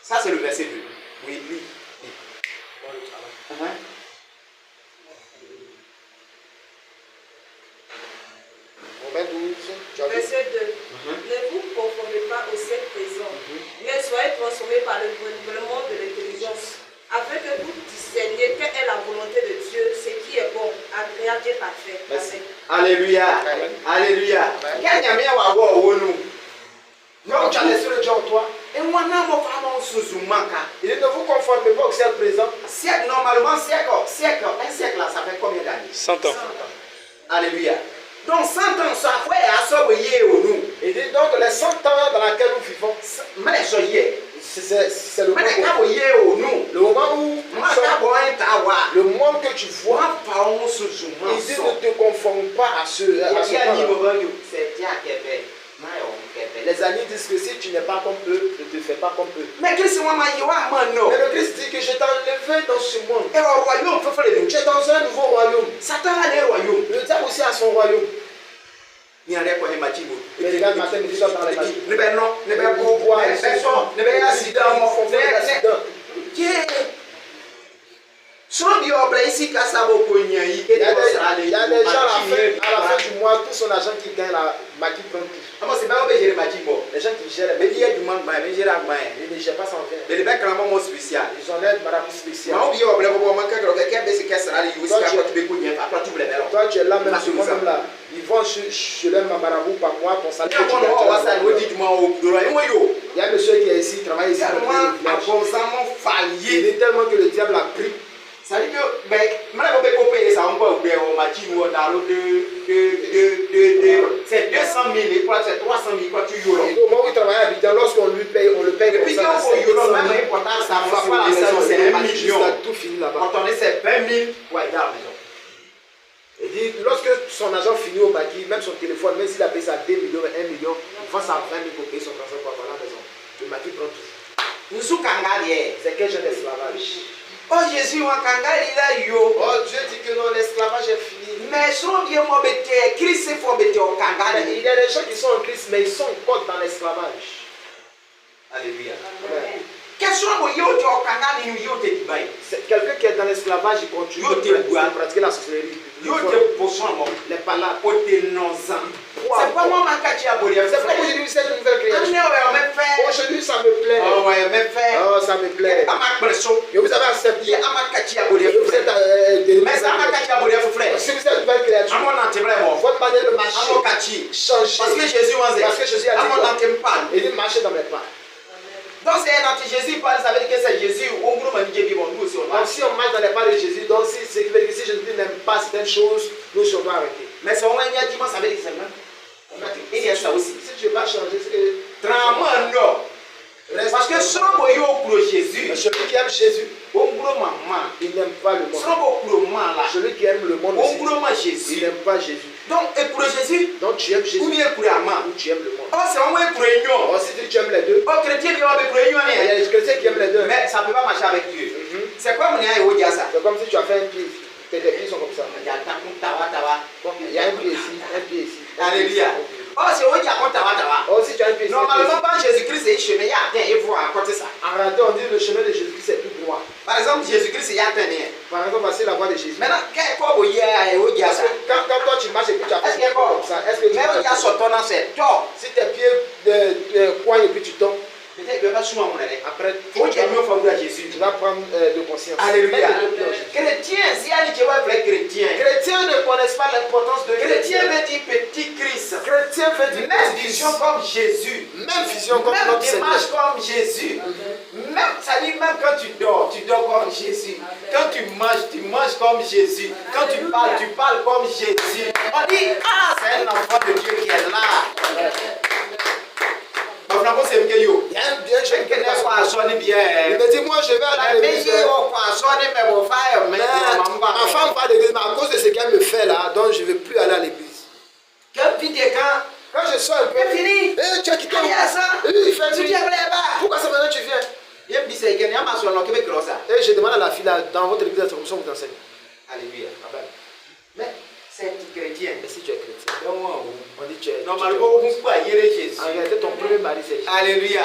ça c'est le verset 2. Oui, lui. Romains 12. Tu as vu? Verset 2. Ne vous conformez pas au siècle présent, mais soyez transformés par le renouvellement de l'intelligence, afin que vous discerniez quelle est la volonté de Dieu, ce qui est bon, agréable et parfait. Merci. Amen. Alléluia. Alléluia. Quel y a wa wo nous? Quand tu as laissé le Dieu en toi, Et moi, non, mon frère, on se zoomaka. il dit ne vous conformez pas au siècle présent. Siècle, normalement, siècle, un siècle là, ça fait combien d'années? 100 ans. Alléluia. Donc 100 ans, ça fait à sobrier au nous. Il dit donc les 100 ans dans lesquels nous vivons, Mais soyez. c'est le Mais moment les gars, voyez au nous. le moment où Moi, ça va être le monde que tu vois, moi, par on se zoome. il dit ne te conforme pas à ce temps. Les amis disent que si tu n'es pas comme eux, ne te fais pas comme eux. Mais Christ, moi, non. Mais le Christ dit que je t'ai enlevé dans ce monde. Et au royaume, il faut faire les Tu es dans un nouveau royaume. Satan a les royaumes. Le diable aussi a son royaume. Il y a des points matiques. Mais regarde, matin, il dit ça dans les mains. Ne ben non, ne ben boire, ne ben son, ne ben accident, Ils font faire des accidents. Il y a des gens à la fin du mois, tout son argent qui gagne, la qui prend tout. Les gens qui gèrent, mais ils ne gèrent pas sans faire. Ils enlèvent madame spéciale. Toi, tu es là, même ce moment là. Ils vont chez leur marabout par mois pour saluer. Il y a un monsieur qui est ici, il travaille ici. Il dit tellement que le diable a pris. Ça dit que, ben, maintenant on peut payer ça, on peut oublier au match ou dans l'eau c'est 200 000, et quoi, c'est 300 000, quoi, tu joues. Et au moment où il travaille à Abidjan, lorsqu'on lui paye, on le paye Et comme puis ça. quand on joue, même important, ça va pas la maison, c'est 1 million. Tout fini là-bas. Quand on est, c'est 20 000, ouais, dans la maison. Il dit, lorsque son agent finit au maquis, même son téléphone, même s'il a payé ça 2 millions, 1 million, il faut ça 20 000 pour payer son transport pour aller à la maison. Le maquis prend tout. Nous sommes kangarés. C'est quel genre d'esclavage? Oh Jésus, on kangaré là, yo. Oh, Dieu dit que non, l'esclavage est fini. Mais si on vient moi bêter, Christ c'est faut bêter au Il kangaré. y a des gens qui sont en Christ, mais ils sont encore dans l'esclavage. Alléluia. Amen. Qu'est-ce qu'on voit au kangaré, yo te dit bail. C'est quelqu'un qui est dans l'esclavage, il continue de pratiquer la sorcellerie. Yo te poisson, Les palabres. côté non c'est pas moi ma caché à Bolia. C'est pourquoi aujourd'hui cette nouvelle création. Aujourd'hui ça me plaît. Oh ouais, mais fait. Oh, ça me plaît. Et vous avez accepté. Vous êtes Mais ça m'a caché à Bolia, frère. si vous êtes une nouvelle créature, votre manière de marcher change. Parce que Jésus a dit quoi? il dit marcher dans mes pas. Donc c'est un anti-Jésus parle, ça veut dire que c'est Jésus. On groupe nous vivons nous aussi. Donc si on marche dans les pas de Jésus, donc si Jésus n'aime pas certaines choses, nous on doit arrêter. Mais c'est au moins dimanche, ça veut dire que c'est même. Il y a ça aussi. Si tu ne veux pas changer, c'est que non. Parce que si on voit au Jésus, celui qui aime Jésus, on groupe maman. il n'aime pas le monde. Si on voit là, Celui qui aime le monde on aussi, groupe il Jésus. n'aime pas Jésus. Donc et pour Jésus, Donc tu aimes Jésus ou bien pour Amman. ou tu aimes le monde. Oh c'est au moins pour union. Or, si tu aimes les deux, Oh chrétien qui va avec pour union. il y a des chrétiens qui aiment les deux. Mais ça ne peut pas marcher avec Dieu. C'est quoi mon dire ça? C'est comme si tu as fait un pied ici. Tes pieds sont comme ça. Il y a un pied ici, un pied ici. Alléluia. Oh, c'est où il y a quoi Oh, si tu as un pied ici. normalement, quand Jésus-Christ est chemin, il y a atteint et voit à côté ça. En réalité, on dit le chemin de Jésus-Christ c'est tout droit. Par exemple, Jésus-Christ, il y a atteint. Par exemple, voici la voie de Jésus. Maintenant, qu'est-ce qu'on y a où il y a Parce ça? que quand toi tu marches et puis tu as Est-ce fait qu'il y a quoi? comme ça, est-ce que tu Mais il y a son ton dans cette toi. si tes pieds coignent et puis tu tombes, Peut-être que pas souvent mon élève. après Faut qu'il y ait mieux faveur à Jésus. tu vas prendre de conscience. Alléluia. Mets tes pieds en Jésus. Chrétien, si il y a des vrai chrétien. Chrétiens ne connaissent pas l'importance de Chrétien veut dire petit Christ. Chrétien fait du Même petit vision comme Jésus. même vision comme Même notre Seigneur. démarche comme Jésus. Même, ça dit même quand tu dors comme Jésus. Quand tu manges comme Jésus. Quand tu parles comme Jésus. On dit, ah, c'est un enfant de Dieu qui est là. Il y a un bien jeune qui il me dit moi je vais aller à l'église. Ma femme va à l'église, mais à cause de ce qu'elle me fait là, donc je ne vais plus aller à l'église. Quand je sors un peu, fini. tu as quitté. Il fait nuit. Pourquoi ça maintenant tu viens? Alléluia. Et je demande à la fille là, dans votre église, c'est comme ça que vous enseignez. Amen. Mais c'est un chrétien. Mais si tu es chrétien, on dit tu es. Normalement, on peut pas y aller Jésus. En réalité, ton premier mari c'est Jésus. Alléluia.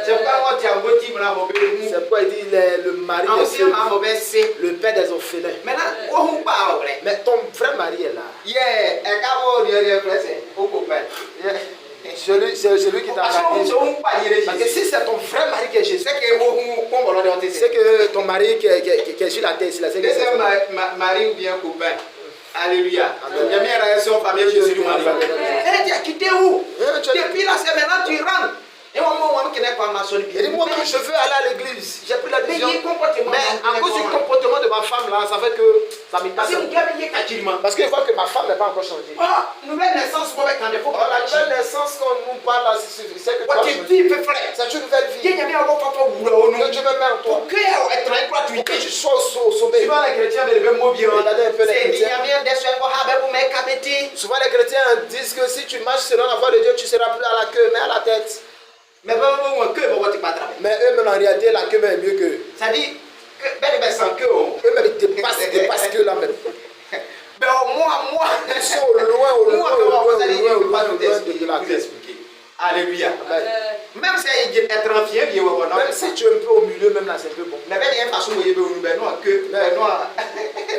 C'est pourquoi tu as un petit peu C'est pourquoi il dit le mari des veuves, le père des orphelins. maintenant, on parle. Mais ton vrai mari est là. Yeah, et quand on dit au copain. C'est celui qui t'a Parce marié. Parce que que si c'est ton vrai mari qui est Jésus, c'est c'est que ton mari qui est sur la terre, c'est que c'est un mari ou bien copain. Alléluia. Il y a mis une relation famille Jésus du mari. Tu as quitté où? Depuis là, c'est maintenant tu rentres. Et moi, qui n'est pas ma il dit, moi, je veux aller à l'église. J'ai pris la mais décision. il y a un comportement. Mais à cause du comportement de ma femme là, ça fait que ça me passe. Parce qu'il voit que ma femme n'est pas encore changée. Nouvelle naissance, quand il faut La nouvelle naissance, quand nous parle là, c'est que tu as changé. C'est une nouvelle vie. Que Dieu me met en toi. Que tu sois au sommet. Souvent les chrétiens me lever mot bien. Regardez un peu les chrétiens. C'est Souvent les chrétiens disent que si tu marches selon la voie de Dieu, tu seras plus à la queue, mais à la tête. mais Mais eux-mêmes en réalité, la queue est mieux qu'eux. ça dit que sans que Eux-mêmes ils dépassent que là même. mais moi Ils sont au loin de la tête. Alléluia. Même si être en fier, Même si tu es un peu au milieu, même là c'est un peu bon. mais bien façon où il y a que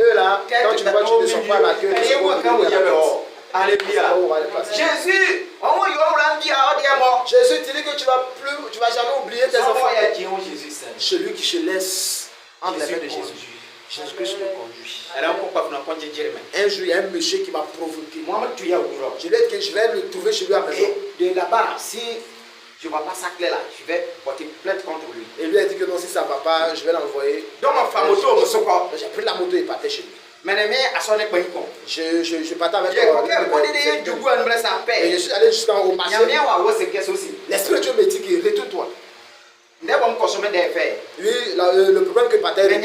Eux là, quand tu vois, tu ne sens pas la queue. Tu sais où Alléluia. on va aller passer. Jésus, Jésus te dit que tu vas jamais oublier tes enfants. Jésus Saint. Celui qui se laisse entre les mains de Jésus Jésus. Jésus-Christ le conduit. Un Un jour, il y a un monsieur qui m'a provoqué. tu y as Je lui ai dit que je vais le trouver chez lui à la maison. et de là-bas, si je ne vois pas ça clair là, je vais porter plainte contre lui. Et lui a dit que non, si ça ne va pas, je vais l'envoyer. Donc, ma femme auto, J'ai pris la moto et partais chez lui. je Je partais avec et je suis allé jusqu'au marché. L'Esprit de Dieu me dit que retourne-toi. Lui, le problème que partait avec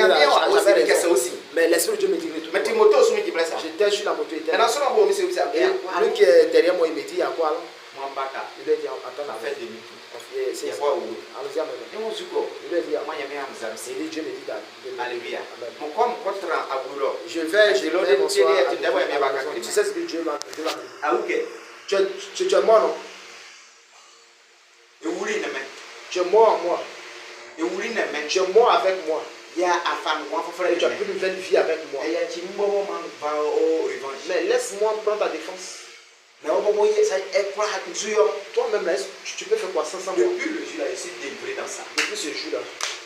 mais l'Esprit de Dieu me dit retourne-toi. J'étais sur la moto et lui qui est derrière moi, il me dit il y a quoi là? Il lui a dit attends, c'est quoi? Allons-y à maintenant. Il lui a dit et Dieu me dit Alléluia. je vais bonsoir. Tu sais ce que Dieu m'a dit? Tu es mort, non? Tu es mort en moi. Tu es mort avec moi. Et tu as plus de nouvelle vie avec moi. Mais laisse-moi prendre ta défense. Toi-même, là, tu peux faire quoi sans moi? Depuis le jour là, je suis délivré dans ça. Depuis ce jour-là.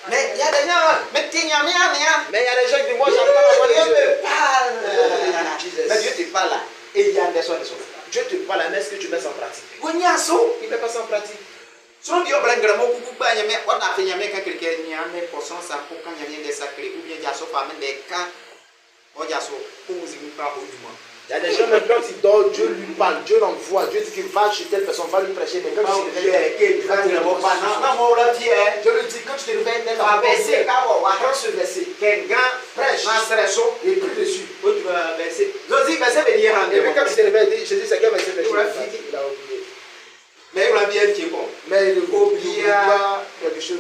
Mais il y a des gens, mais il y a des gens qui disent moi j'entends la voix de Dieu Dieu. me parle. Mais Dieu te parle là. Et il y a des choses. Dieu te parle, mais est-ce que tu mets ça en pratique? Il ne met pas ça en pratique. Son Dieu blanc grand beaucoup pas yamé on a fait yamé quand quelqu'un yamé pourcent ça pour quand yamé des sacrés ou bien jasso pas même des cas on jasso pour vous y pas au du moins. Il y a des gens même quand il dort, Dieu lui parle, Dieu l'envoie, Dieu dit qu'il va chez telle personne, va lui prêcher, mais quand tu te réveilles, Dieu lui dit quand tu te réveilles, prends ce verset, prêche et prie dessus. Et puis quand tu te réveilles, Jésus c'est quel verset? Il a oublié. Mais il a bien qui est bon. Mais il ne oublie pas quelque chose.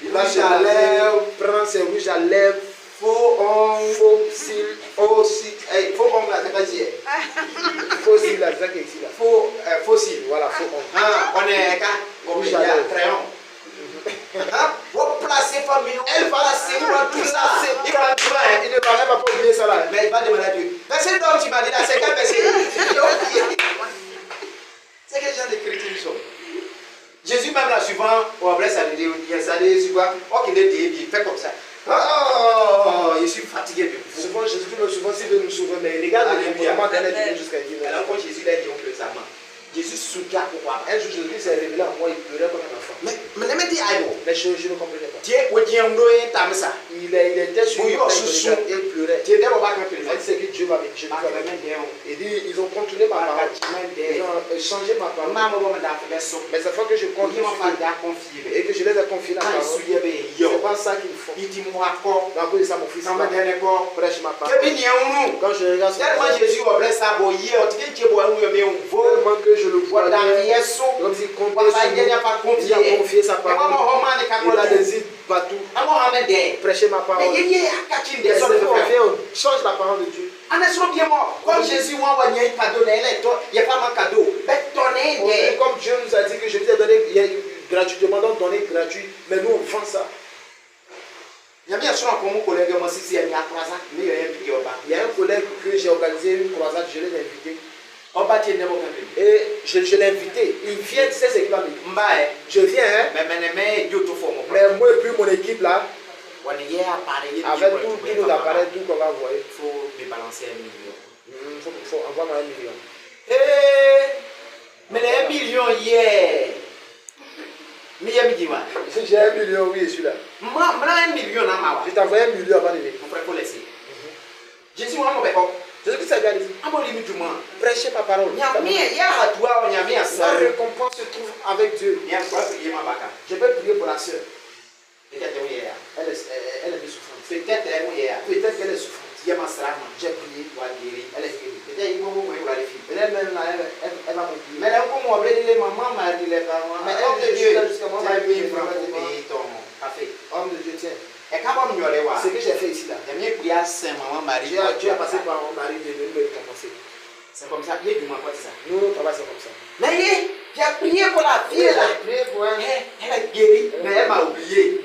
Il va se laver, prend ses rouges à lèvres, faux cils, Faux cils. voilà, faux ongle. On est comme il y a crayon. Vous placez famille, elle va tout ça. Il Il ne va même pas oublier ça là. Mais il va demander à Dieu. Verset donc tu m'as dit là, c'est quel verset? C'est quel genre de chrétien nous sommes? Jésus même là suivant, on va ça dit, ça dit suivant, ok il est fait comme ça. Oh, je suis fatigué de vous. Souvent Jésus souvent s'il veut nous sauver, mais les gars le comportement d'un être jusqu'à dire. Alors quand Jésus l'a dit on peut ça. Jésus soutient pourquoi? Un jour Jésus s'est révélé à moi, il pleurait comme un enfant. Mais dit aïe. Mais je ne comprenais pas. Dieu au Dieu m'doye tam ça. Il était sur Oui, le et il pleurait. Dieu d'abord pas quand il Il sait que Dieu va venir. Il dit ils ont contourné ma parole. Ils ont changé ma parole. Mais cette fois que je continue et que je les ai confiés la parole, c'est pas ça qu'ils font. Donc oui, ça mon fils. Prêche ma parole. Quand je regarde tellement Jésus va ça boyer, tellement que je le vois comme s'il comptait sur nous. Il a confié sa parole. Il a des idées partout. Prêcher ma parole. Change la parole de Dieu. Comme Jésus m'a envoyé un cadeau, il n'y a pas un cadeau. Et comme Dieu nous a dit que je vous ai donné gratuitement, donc donné gratuit, mais nous on vend ça. Il y a un collègue que j'ai organisé une croisade, je l'ai invité. Et je l'ai invité. Il vient, tu sais ce qu'il va me dire. Je viens, hein. Mais moi et puis mon équipe là, avec tous nos appareils, tout qu'on va envoyer. Il faut débalancer 1 million. Faut envoyer 1 million. Mais les 1 million hier. Mais J'ai 1 million, oui, je suis là. moi, 1 million, Je t'ai envoyé 1 million avant de venir. mon frère, faut laisser. Jésus, moi, mon père. Jésus Christ a bien dit. Prêchez ma parole. La récompense se trouve avec Dieu. Je vais prier pour la soeur. Elle est souffrante. Peut-être qu'elle est souffrante. J'ai prié. Elle est guérie. Elle-même là, elle va m'oublier. Mais homme de Dieu, homme de Dieu, tiens. Ce que j'ai fait ici là. Dieu a passé par mon mari de venir me récompenser. C'est comme ça. Nous, on travaille comme ça. Mais j'ai prié pour la fille là. J'ai prié pour elle. Elle est guérie, mais elle m'a oublié.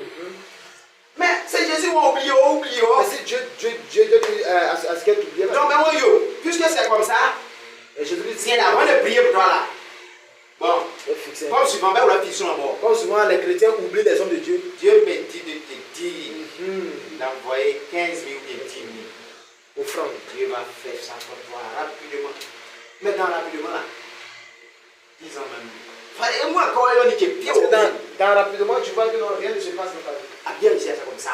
Mais c'est Jésus qui m'a oublié, Mais si Dieu dit à ce qu'elle t'oublie, donc, mais moi, puisque c'est comme ça, et je te dis, tiens là, on a prié pour toi là. Bon, fixer. comme souvent, ben, on a fiction à mort. Comme souvent, les chrétiens oublient les hommes de Dieu. Dieu me dit de te dire d'envoyer 15 000 ou bien 10 000 offrandes. Dieu va faire ça pour toi rapidement. Maintenant, rapidement là. 10 ans même. Et moi, quand on dit que dans rapidement, tu vois que non, rien ne se passe dans ta vie. Ah bien, c'est comme ça.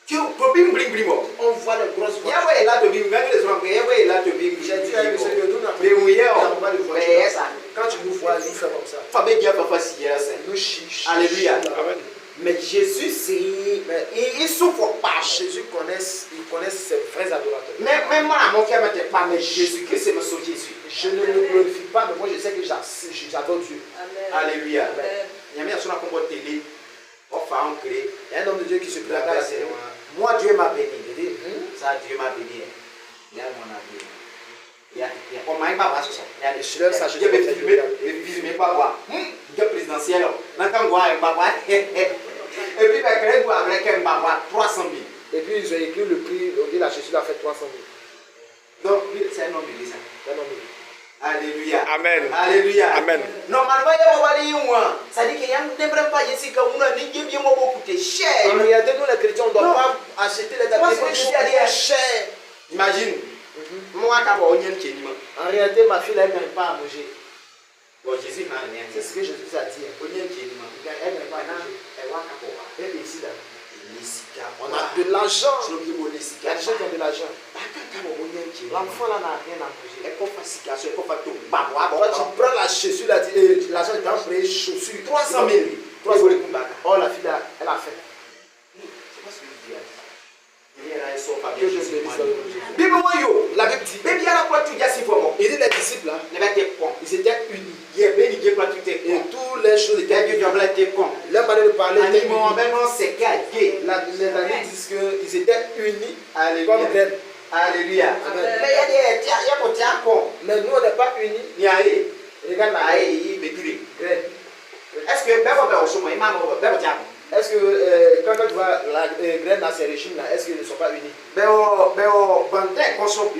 Tu bling bling bling. On voit les grosses voix. Yahweh là te bing, même les gens, Yahweh là te bing. J'ai dit à M. que nous n'avons pas de voiture. Quand tu nous vois, nous faisons comme ça. Fabien Dieu papa si Nous chiche. Alléluia. Mais Jésus, il souffre pas. Jésus connaît ses vrais adorateurs. Mais moi, mon cœur ne m'était pas, mais Jésus-Christ, c'est mon Jésus. Je ne le glorifie pas, mais moi je sais que j'adore Dieu. Alléluia. Il y a un combat télé. Il y a un homme de Dieu qui se plaint à la télé. Moi, Dieu m'a béni. Ça, Dieu m'a béni. Il y a mon avis. Il y a pas ça. Il y a je lève ça, je vais filmer pas voir. Dieu présidentiel. Et puis, avec un baba, 300 000. Et puis, ils ont écrit le prix, on dit la Jésus a fait 300 000. Donc, c'est un homme de l'Église. Alléluia. Amen. Alléluia. Amen. Normalement, il y a ça dit qu'il y a un temple pas ici que vous n'avez bien coûté cher. En réalité, nous les chrétiens, on ne doit pas acheter les habits cher. Imagine. Moi, en réalité, ma fille, elle n'aime pas à manger. Bon, Jésus n'a rien. C'est ce que Jésus a dit. Elle n'aime pas à manger. Elle est ici là. On a de l'argent. Il y a des gens qui ont de l'argent. L'enfant là n'a rien à manger. Toi, tu prends la chaussure, l'argent, tu vas payer les chaussures. 300 000. Oh, la fille là, elle a fait. Que je bénisse la Bible dit, il dit les disciples là, ils étaient unis. Et toutes les choses étaient unis. Leur manière de parler était unie. Les amis disent qu'ils étaient unis comme graines. Alléluia. Mais nous on n'est pas unis. Regarde la graine. Est-ce que est-ce que quand tu vois la graine dans ces régimes là, est-ce qu'ils ne sont pas unis? Ils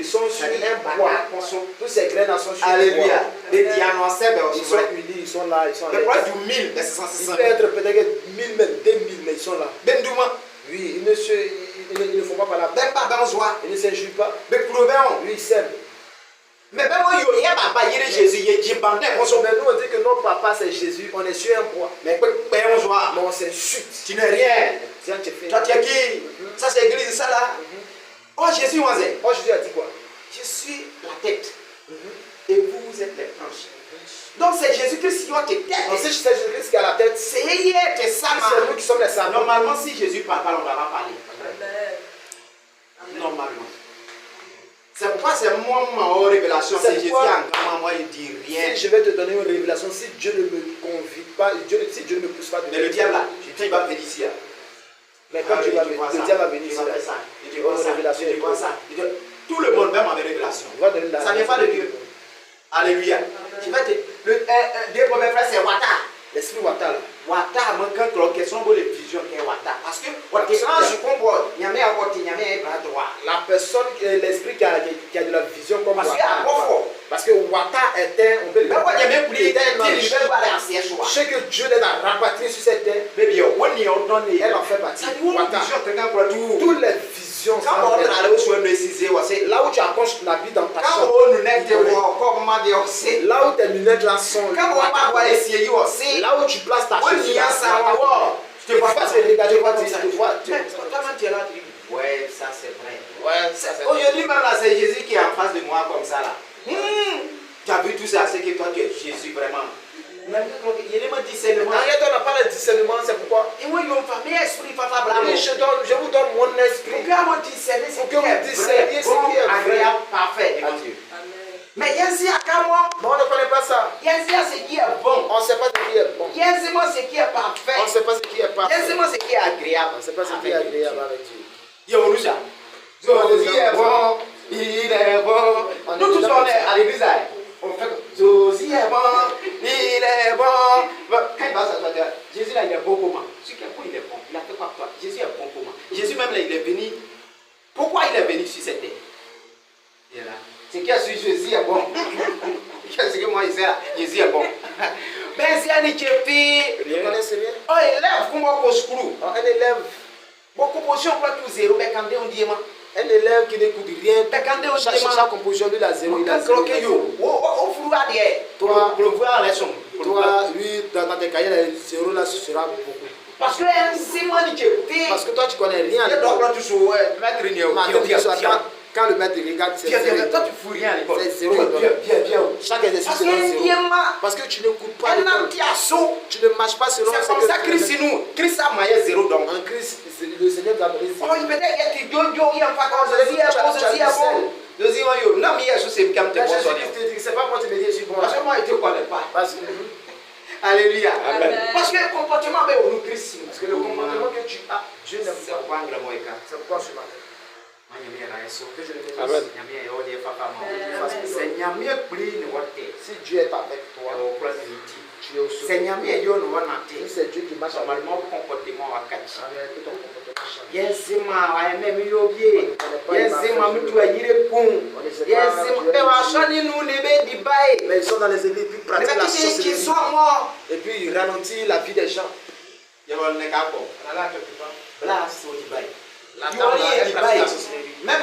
sont sur un bois. Tous ces graines là sont sur un bois. Ils sont unis, ils sont là, ils sont là. Il peut être peut-être 1000 même, 2000, mais ils sont là. Oui, ils ne font pas par là. Ils ne s'injurent pas. Oui, ils s'aiment. Mais Jésus, mais nous on dit que notre papa c'est Jésus, on est sur un bois. Mais on s'insulte. Tu n'es rien. Toi tu es qui? Ça c'est l'église, ça là. Oh Jésus, Jésus a dit quoi? Je suis la tête. Et vous êtes les planches. Donc c'est Jésus-Christ qui a tes têtes. Si c'est Jésus-Christ qui a la tête, c'est nous qui sommes les savants. Normalement, si Jésus parle, on ne va pas parler. Normalement. C'est pourquoi c'est moi ma révélation. C'est Jésus en moi, il dit rien. Si je vais te donner une révélation, si Dieu ne me convie pas, si Dieu ne me pousse pas de. Mais le diable là, il va venir ici. Mais quand tu vas venir, le diable va venir ici. Il dit ça. Tout le monde, même avec révélation. Ça ne vient pas de Dieu. Alléluia. Tu vas te. Deux premiers frères, c'est Wata. L'esprit Wata là. Wata, quand la question de les visions qui est Wata. Parce que, je comprends, il y a un droit. La personne, l'esprit qui a de la vision comme Wata. Parce que Wata était, on peut le Mais moi, j'ai même pris était un ange. il veut voir les anciens choix. Ce que Dieu les a rapatriés sur cette terre, Baby, on y a donné. elle en fait partie. Ça dit, on Wata. vision quelqu'un pour tout. Toutes les visions, Quand on est allé au soin de 6 heures, c'est là où tu accroches la vie dans ta quand chambre, on nous est de voir comment dire, c'est là où tes lunettes là sont, quand on va voir essayer, c'est là où tu places ta on chaussure, y a ça, on va. tu te vois pas se regarder, tu te vois. Mais comment tu es là, tu dis, ouais, ça c'est vrai. Ouais, ça c'est. Aujourd'hui, même là, c'est Jésus qui est en face de moi comme ça là. Tu as vu tout ça, c'est que toi tu es Jésus vraiment. Mais il y a des discernements. Arrête, on n'a pas le discernement, c'est pourquoi. Et moi, ils ont famille, esprit, papa, Oui, bravo. je vous donne mon esprit. Pour que vous discerniez ce Pour qui que vous est discerniez vrai, ce bon, qui est vrai. agréable, parfait devant Dieu. Mais il y a un moi, Mais on ne connaît pas ça. il y a ce qui est bon. On ne sait pas ce qui est bon. Il y a ce qui est parfait. On ne sait pas ce qui est Il y parfait. a ce qui est agréable. On ne sait pas ce qui est agréable avec Dieu. Il y a ça. Josie est bon, il est bon. Nous tous on est à l'église. On fait comme Josie est bon, il est bon. Quand il va s'asseoir, Jésus là il est bon pour moi. Ce qui est bon, il est bon. Il a fait quoi pour toi? Jésus est bon pour moi. Jésus même là il est venu. Pourquoi il est venu sur cette terre? Il est là. C'est qui a su Jésus est bon. Qu'est-ce que moi il sais là? Jésus est bon. Ben c'est un équipe. Vous connaissez rien? Oh il lève comme un screw. Un élève, Beaucoup de positions pour tout zéro. Mais quand on dit moi. un élève qui n'écoute rien, Mais quand on dit moi. chaque composition lui il a zéro, il a zéro. Toi, Toi, lui, dans tes cahiers, les zéros là, ce sera beaucoup. parce que c'est moi qui Parce que toi, tu connais rien à donc l'école. là tu sais mettre une Quand le maître regarde, c'est zéro. toi tu fous rien à l'école. C'est zéro. Bien. Chaque exercice, Parce c'est zéro. que Parce que tu n'écoutes pas un l'école. homme qui a saut, Tu ne marches pas selon c'est ce comme que ça Christ nous. Christ a maillé zéro donc. En Christ, le Seigneur nous a donné Oh zéro. il peut être qu'il doit il y a pas comme ça, il y a bon, il y a bon. Deuxième yo, non mais Jésus c'est comme te Quand bon Jésus sonner. te dit, c'est pas moi qui te dis, je suis bon. Parce que moi il te connaît pas. Parce que Alléluia. Amen. Parce que le comportement est au Christ. parce que le comportement que tu as, Dieu n'aime c'est pas. pas un grand mot. C'est pourquoi je m'appelle. Que je le fais. Amen. Si Dieu est avec toi, tu es au secours. Si c'est Dieu qui marche avec toi, Normalement, comportement à quatre. avec que ton comportement change. Yensema ayeme miyobie. Yensema mtu ayire pun. Yensema be washani nu lebe dibaye. Mais ils sont dans les églises, puis ils pratiquent la Neka kiti sorcellerie. kisomo. Et puis ils ralentissent la vie des gens. Yabon neka ko. Là, quelque part. Blast o dibaye. La Yori dame là, e elle pratique dibaye. la sorcellerie. Même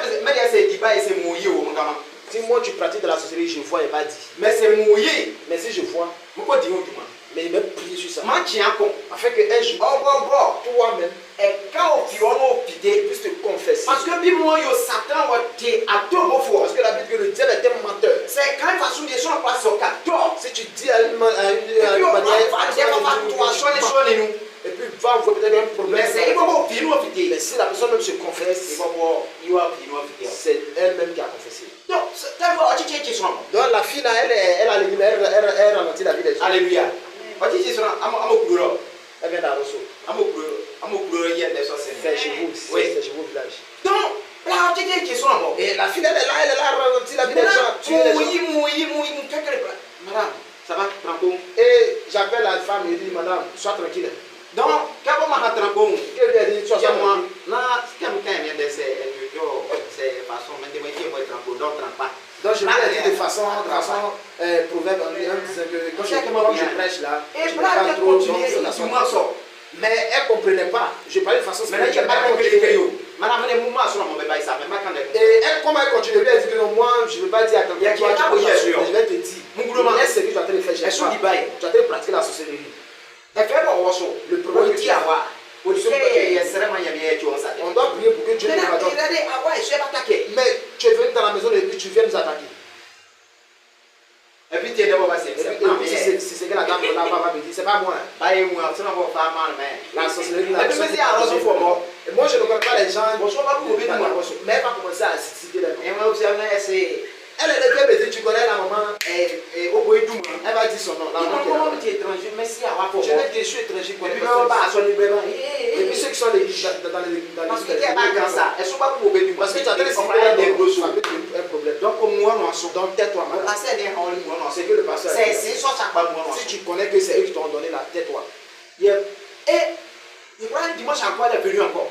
c'est dibaye c'est mouillé o mukama. Si moi tu pratiques de la sorcellerie, je vois, il va dire. Mais c'est mouillé. Mais si je vois, Muko di o duma. mais il va prier sur ça. Ma tiens ko. Afin qu'un jour, Ogogo. toi-même, E ka o fi ono tu pide. puisses te confesser. Parce que bi mo yo Satan wa te atobo fo. Parce que la Bible dit que le diable est un menteur. C'est quand façon de son pas so ka to. Si tu dis à une manière, et puis va voir peut-être un problème. Mais si la personne même se confesse, c'est elle-même qui a confessé. Donc la fille là, elle a l'église, elle ralentit la vie des gens. Alléluia. Elle vient d'Arosso. C'est chez vous, c'est chez vous au village. Donc, là, Et la fille elle est là, elle ralentit la vie des gens. Tuer les gens. Madame, ça va, tranquille. Et j'appelle la femme et je dis, madame, sois tranquille. Donc, quand on m'a tranquille, Elle lui a dit, sois tranquille. Donc je lui ai dit de façon proverbe en disant que quand je prêche là, je ne parle pas trop de façon. Mais elle ne comprenait pas. Je parlais de façon spirituelle. Et elle, comme elle continue, elle dit que non, moi je ne veux pas dire à quelqu'un toi, je vais te dire. Laisse ce que tu as train de faire. Tu as train de pratiquer la sorcellerie. Le problème est on doit prier pour que Dieu nous pardonne. Mais tu es venu dans la maison et puis tu viens nous attaquer. Et puis tu es d'abord passé. C'est ce que la dame là va me dire, c'est pas moi. La sorcellerie là. Et moi je ne connais pas les gens. Mais elle va commencer à citer les noms. Elle est bien bêtise, tu connais la maman. Elle va dire son nom. La maman qui est là. Je vais dire je suis étranger. Et puis ceux qui sont dans les parce que tu es pas comme ça. parce que tu as train de citer un problème. Donc tais-toi madame. C'est que le pasteur a dit. Si tu connais que c'est eux qui t'ont donné la tête, toi. Et dimanche encore, elle est venue encore.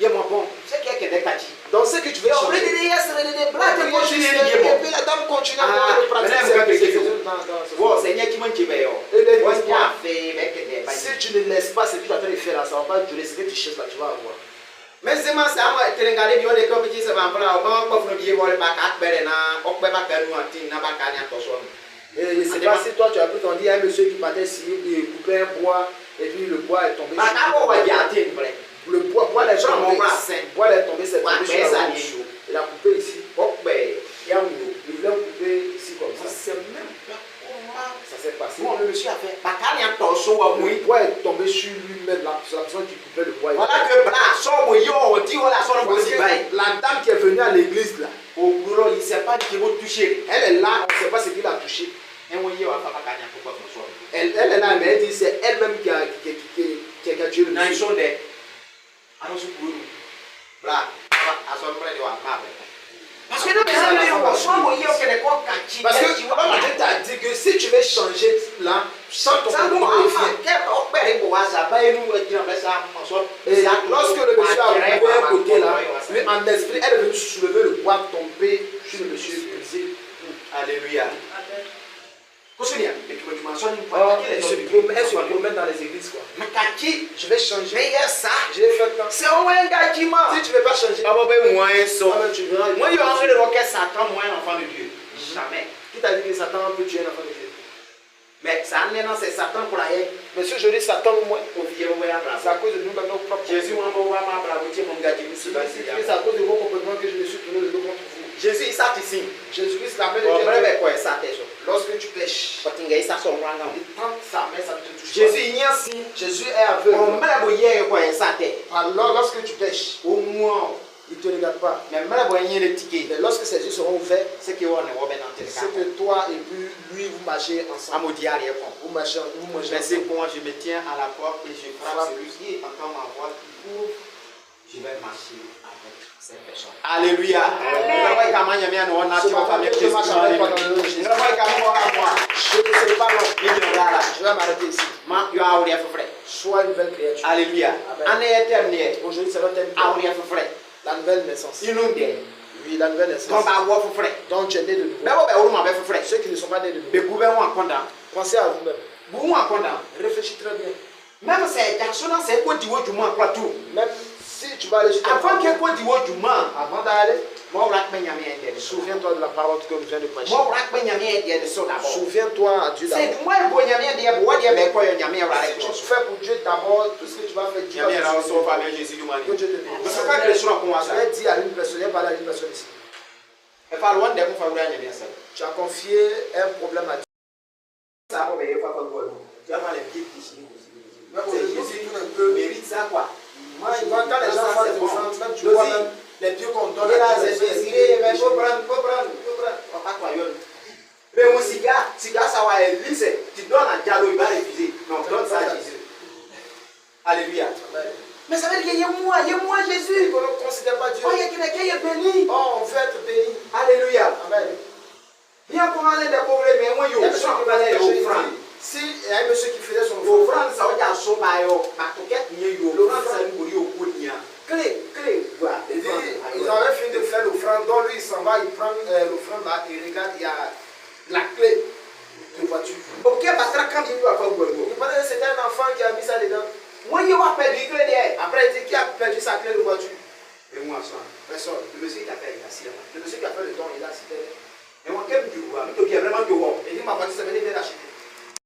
Il y a mon bon. C'est qui est que des kati. Donc ce que tu veux Et on changer. veut dire yes, on veut dire Et blague, puis, continue et de dire puis la dame continue Ah, à le pratiquer. mais là, C'est- vous dans ce- Bon, Seigneur qui m'a dit, mais Et les moi, espoirs. je fait, mais que des Si tu ne laisses pas ce que tu es en train de faire là, ça ne va pas durer. Ce que tu cherches là, tu vas avoir. mais c'est moi, ça, moi, tu regardes, il y a des compétitions, ça va en prendre, on va pas faire des vols, pas qu'à faire, on peut pas faire nous en team, n'a pas qu'à rien, attention. Et je ne sais pas si toi tu as pu t'en dire, il y a un monsieur qui partait ici, il coupait un bois, et puis le bois est tombé. Pas sur qu'à lui. voir, il y a un team, vrai. Le bois est Sur mon tombé. bras, Le c'est- bois est tombé, c'est Ouais, tombé mais sur ça, la il est route. chaud. Il a coupé ici. Bon, ben, Il y a un bout. Il voulait couper ici comme on ça. sait même pas comment. Ça s'est passé. Bon, le monsieur a fait, pas qu'à rien, attention, à moi. Le bois est tombé sur lui-même là. C'est la personne qui coupait le bois. Voilà que bras, son moyen, on dit, voilà, son Parce moyen, que bye. la dame qui est venue à l'église là, Au bureau, il ne sait pas qui va toucher. elle est là, on ne sait pas ce qu'il a touché. Et on y va pas qu'à rien, pourquoi qu'on soit. Elle est là, mais elle dit c'est elle-même qui a tué le Dans une monsieur. sonde, alors je peux bras, à son frère, il va pas. Parce que nous, son moyen, on connaît quoi, Parce que l'homme t'a dit que si tu veux changer là, sans ton ça nous concours, il vient. Et lorsque le monsieur a coupé un côté là, lui en esprit, elle est venue soulever le bois tombé sur le monsieur brisé. Alléluia. Amen. Oh, elle se promène dans les églises quoi. Je vais changer. Je vais faire tant. C'est un engagement. Si tu ne veux pas changer, Ah bon, ben, moi, ça. toi-même, tu verras. Moi, il y a envie de voir que Satan, moi, un enfant de Dieu. Jamais. Qui t'a dit que Satan peut tuer un enfant de Dieu? Mais ça, non, c'est Satan pour la haine. Mais si je dis Satan au moins, Au vieux, on va c'est à cause de nous, nos propres. Jésus, on va ma bravo, mon gars, qui me suit. C'est à cause de vos comportements que je me suis tourné le dos contre vous. Jésus, il s'est ici. Jésus-Christ, la main de Oh, Dieu, bref, quoi, ça, t'es chaud. lorsque tu pêches, Quand il y a ça, son grand nom. il tente sa main, ça ne te touche Jésus, pas. il y a si. Jésus est aveugle. On m'a voyé, quoi, ça, t'es. Alors, lorsque tu pêches, Au moins, il ne te regarde pas. mais m'a voyé le ticket. Mais lorsque ses yeux seront ouverts, C'est que on est au ben dans tel c'est cas. que toi et puis lui, vous marchez À ensemble. mon diarrhée, quoi. Vous mangez Mais c'est ensemble. pour moi, je me tiens à la porte et je frappe celui qui entend ma voix qui ouvre. Je vais marcher avec cette personne. Alléluia. Ce matin, je marche avec toi dans le nom de Jésus. Je ne sais pas long. Je vais m'arrêter ici. Sois une nouvelle créature. Alléluia. Année éternelle. Aujourd'hui, c'est notre thème. La nouvelle naissance. Inondé. Oui, la nouvelle Quand naissance. on va voir frère. Donc, tu es né de nouveau. Mais on va faire frère. Ceux qui ne sont pas nés de nouveau, Mais gouvernement content. pensez à vous-même. Vous en content. Réfléchis très bien. Même c'est garçon c'est quoi du du moins quoi tout. Même si tu vas aller chez ton Avant papa, que quoi du moins. avant d'aller, Moi on ben yami ende. souviens-toi de la parole que nous venons de prêcher. Moi ben yami ende so d'abord. Souviens-toi à Dieu C'est d'abord. moi bon yami ende bo dia be ko yami ora Si tu fais pour Dieu d'abord, tout ce que tu vas faire, tu vas Yami ra te so fa bien Jésus du mani. que Dieu te bénisse. Parce que quand les gens comme Je ça. vais dire à une personne, je vais parler à une personne ici. E fa lo nde ko fa ura yami ça. Tu as confié un problème à Dieu. Ça ko be fa fa go no. Tu as mal les pieds ici. Mais C'est aujourd'hui, Jésus tout un peu. mérite ça quoi. Moi, quand les gens font des offrandes, même tu vois même les dieux qu'on donne Et là, à c'est Dieu, désiré, mais faut prendre. On va quoi yon. Mais mon cigare, ça va être lisse. Tu donnes à Diallo, il va refuser. Non, donne ça à Jésus. Alléluia. Mais ça veut dire qu'il y a moi Jésus. qu'on ne considère pas Dieu. Oh, il y a quelqu'un qui est béni. Oh, on veut être béni. Alléluia. Amen. Bien pour aller découvrir, mais moi, Il y a un je monsieur qui vais aller faisait offrande. si il y a un monsieur qui faisait son Offrande, ça veut dire son baillot. Ma toquette, il y a eu offrande, ça veut dire au coup de nia. Clé, voilà. Il dit, ils avaient fini de faire l'offrande, donc lui il s'en va, il prend l'offrande là, il regarde, il y a la clé de voiture. Ok, parce que quand il doit faire le Il pensait que c'était un enfant qui a mis ça dedans. moi, il va perdre le clé derrière. Après il dit qui a perdu sa clé de voiture. Et moi, ça. Personne. Le monsieur, il a fait il a assis là-bas. Le monsieur qui a fait le don, il a cité. Et moi, quel du roi, il est vraiment du roi. Il dit ma voiture, c'est venu de la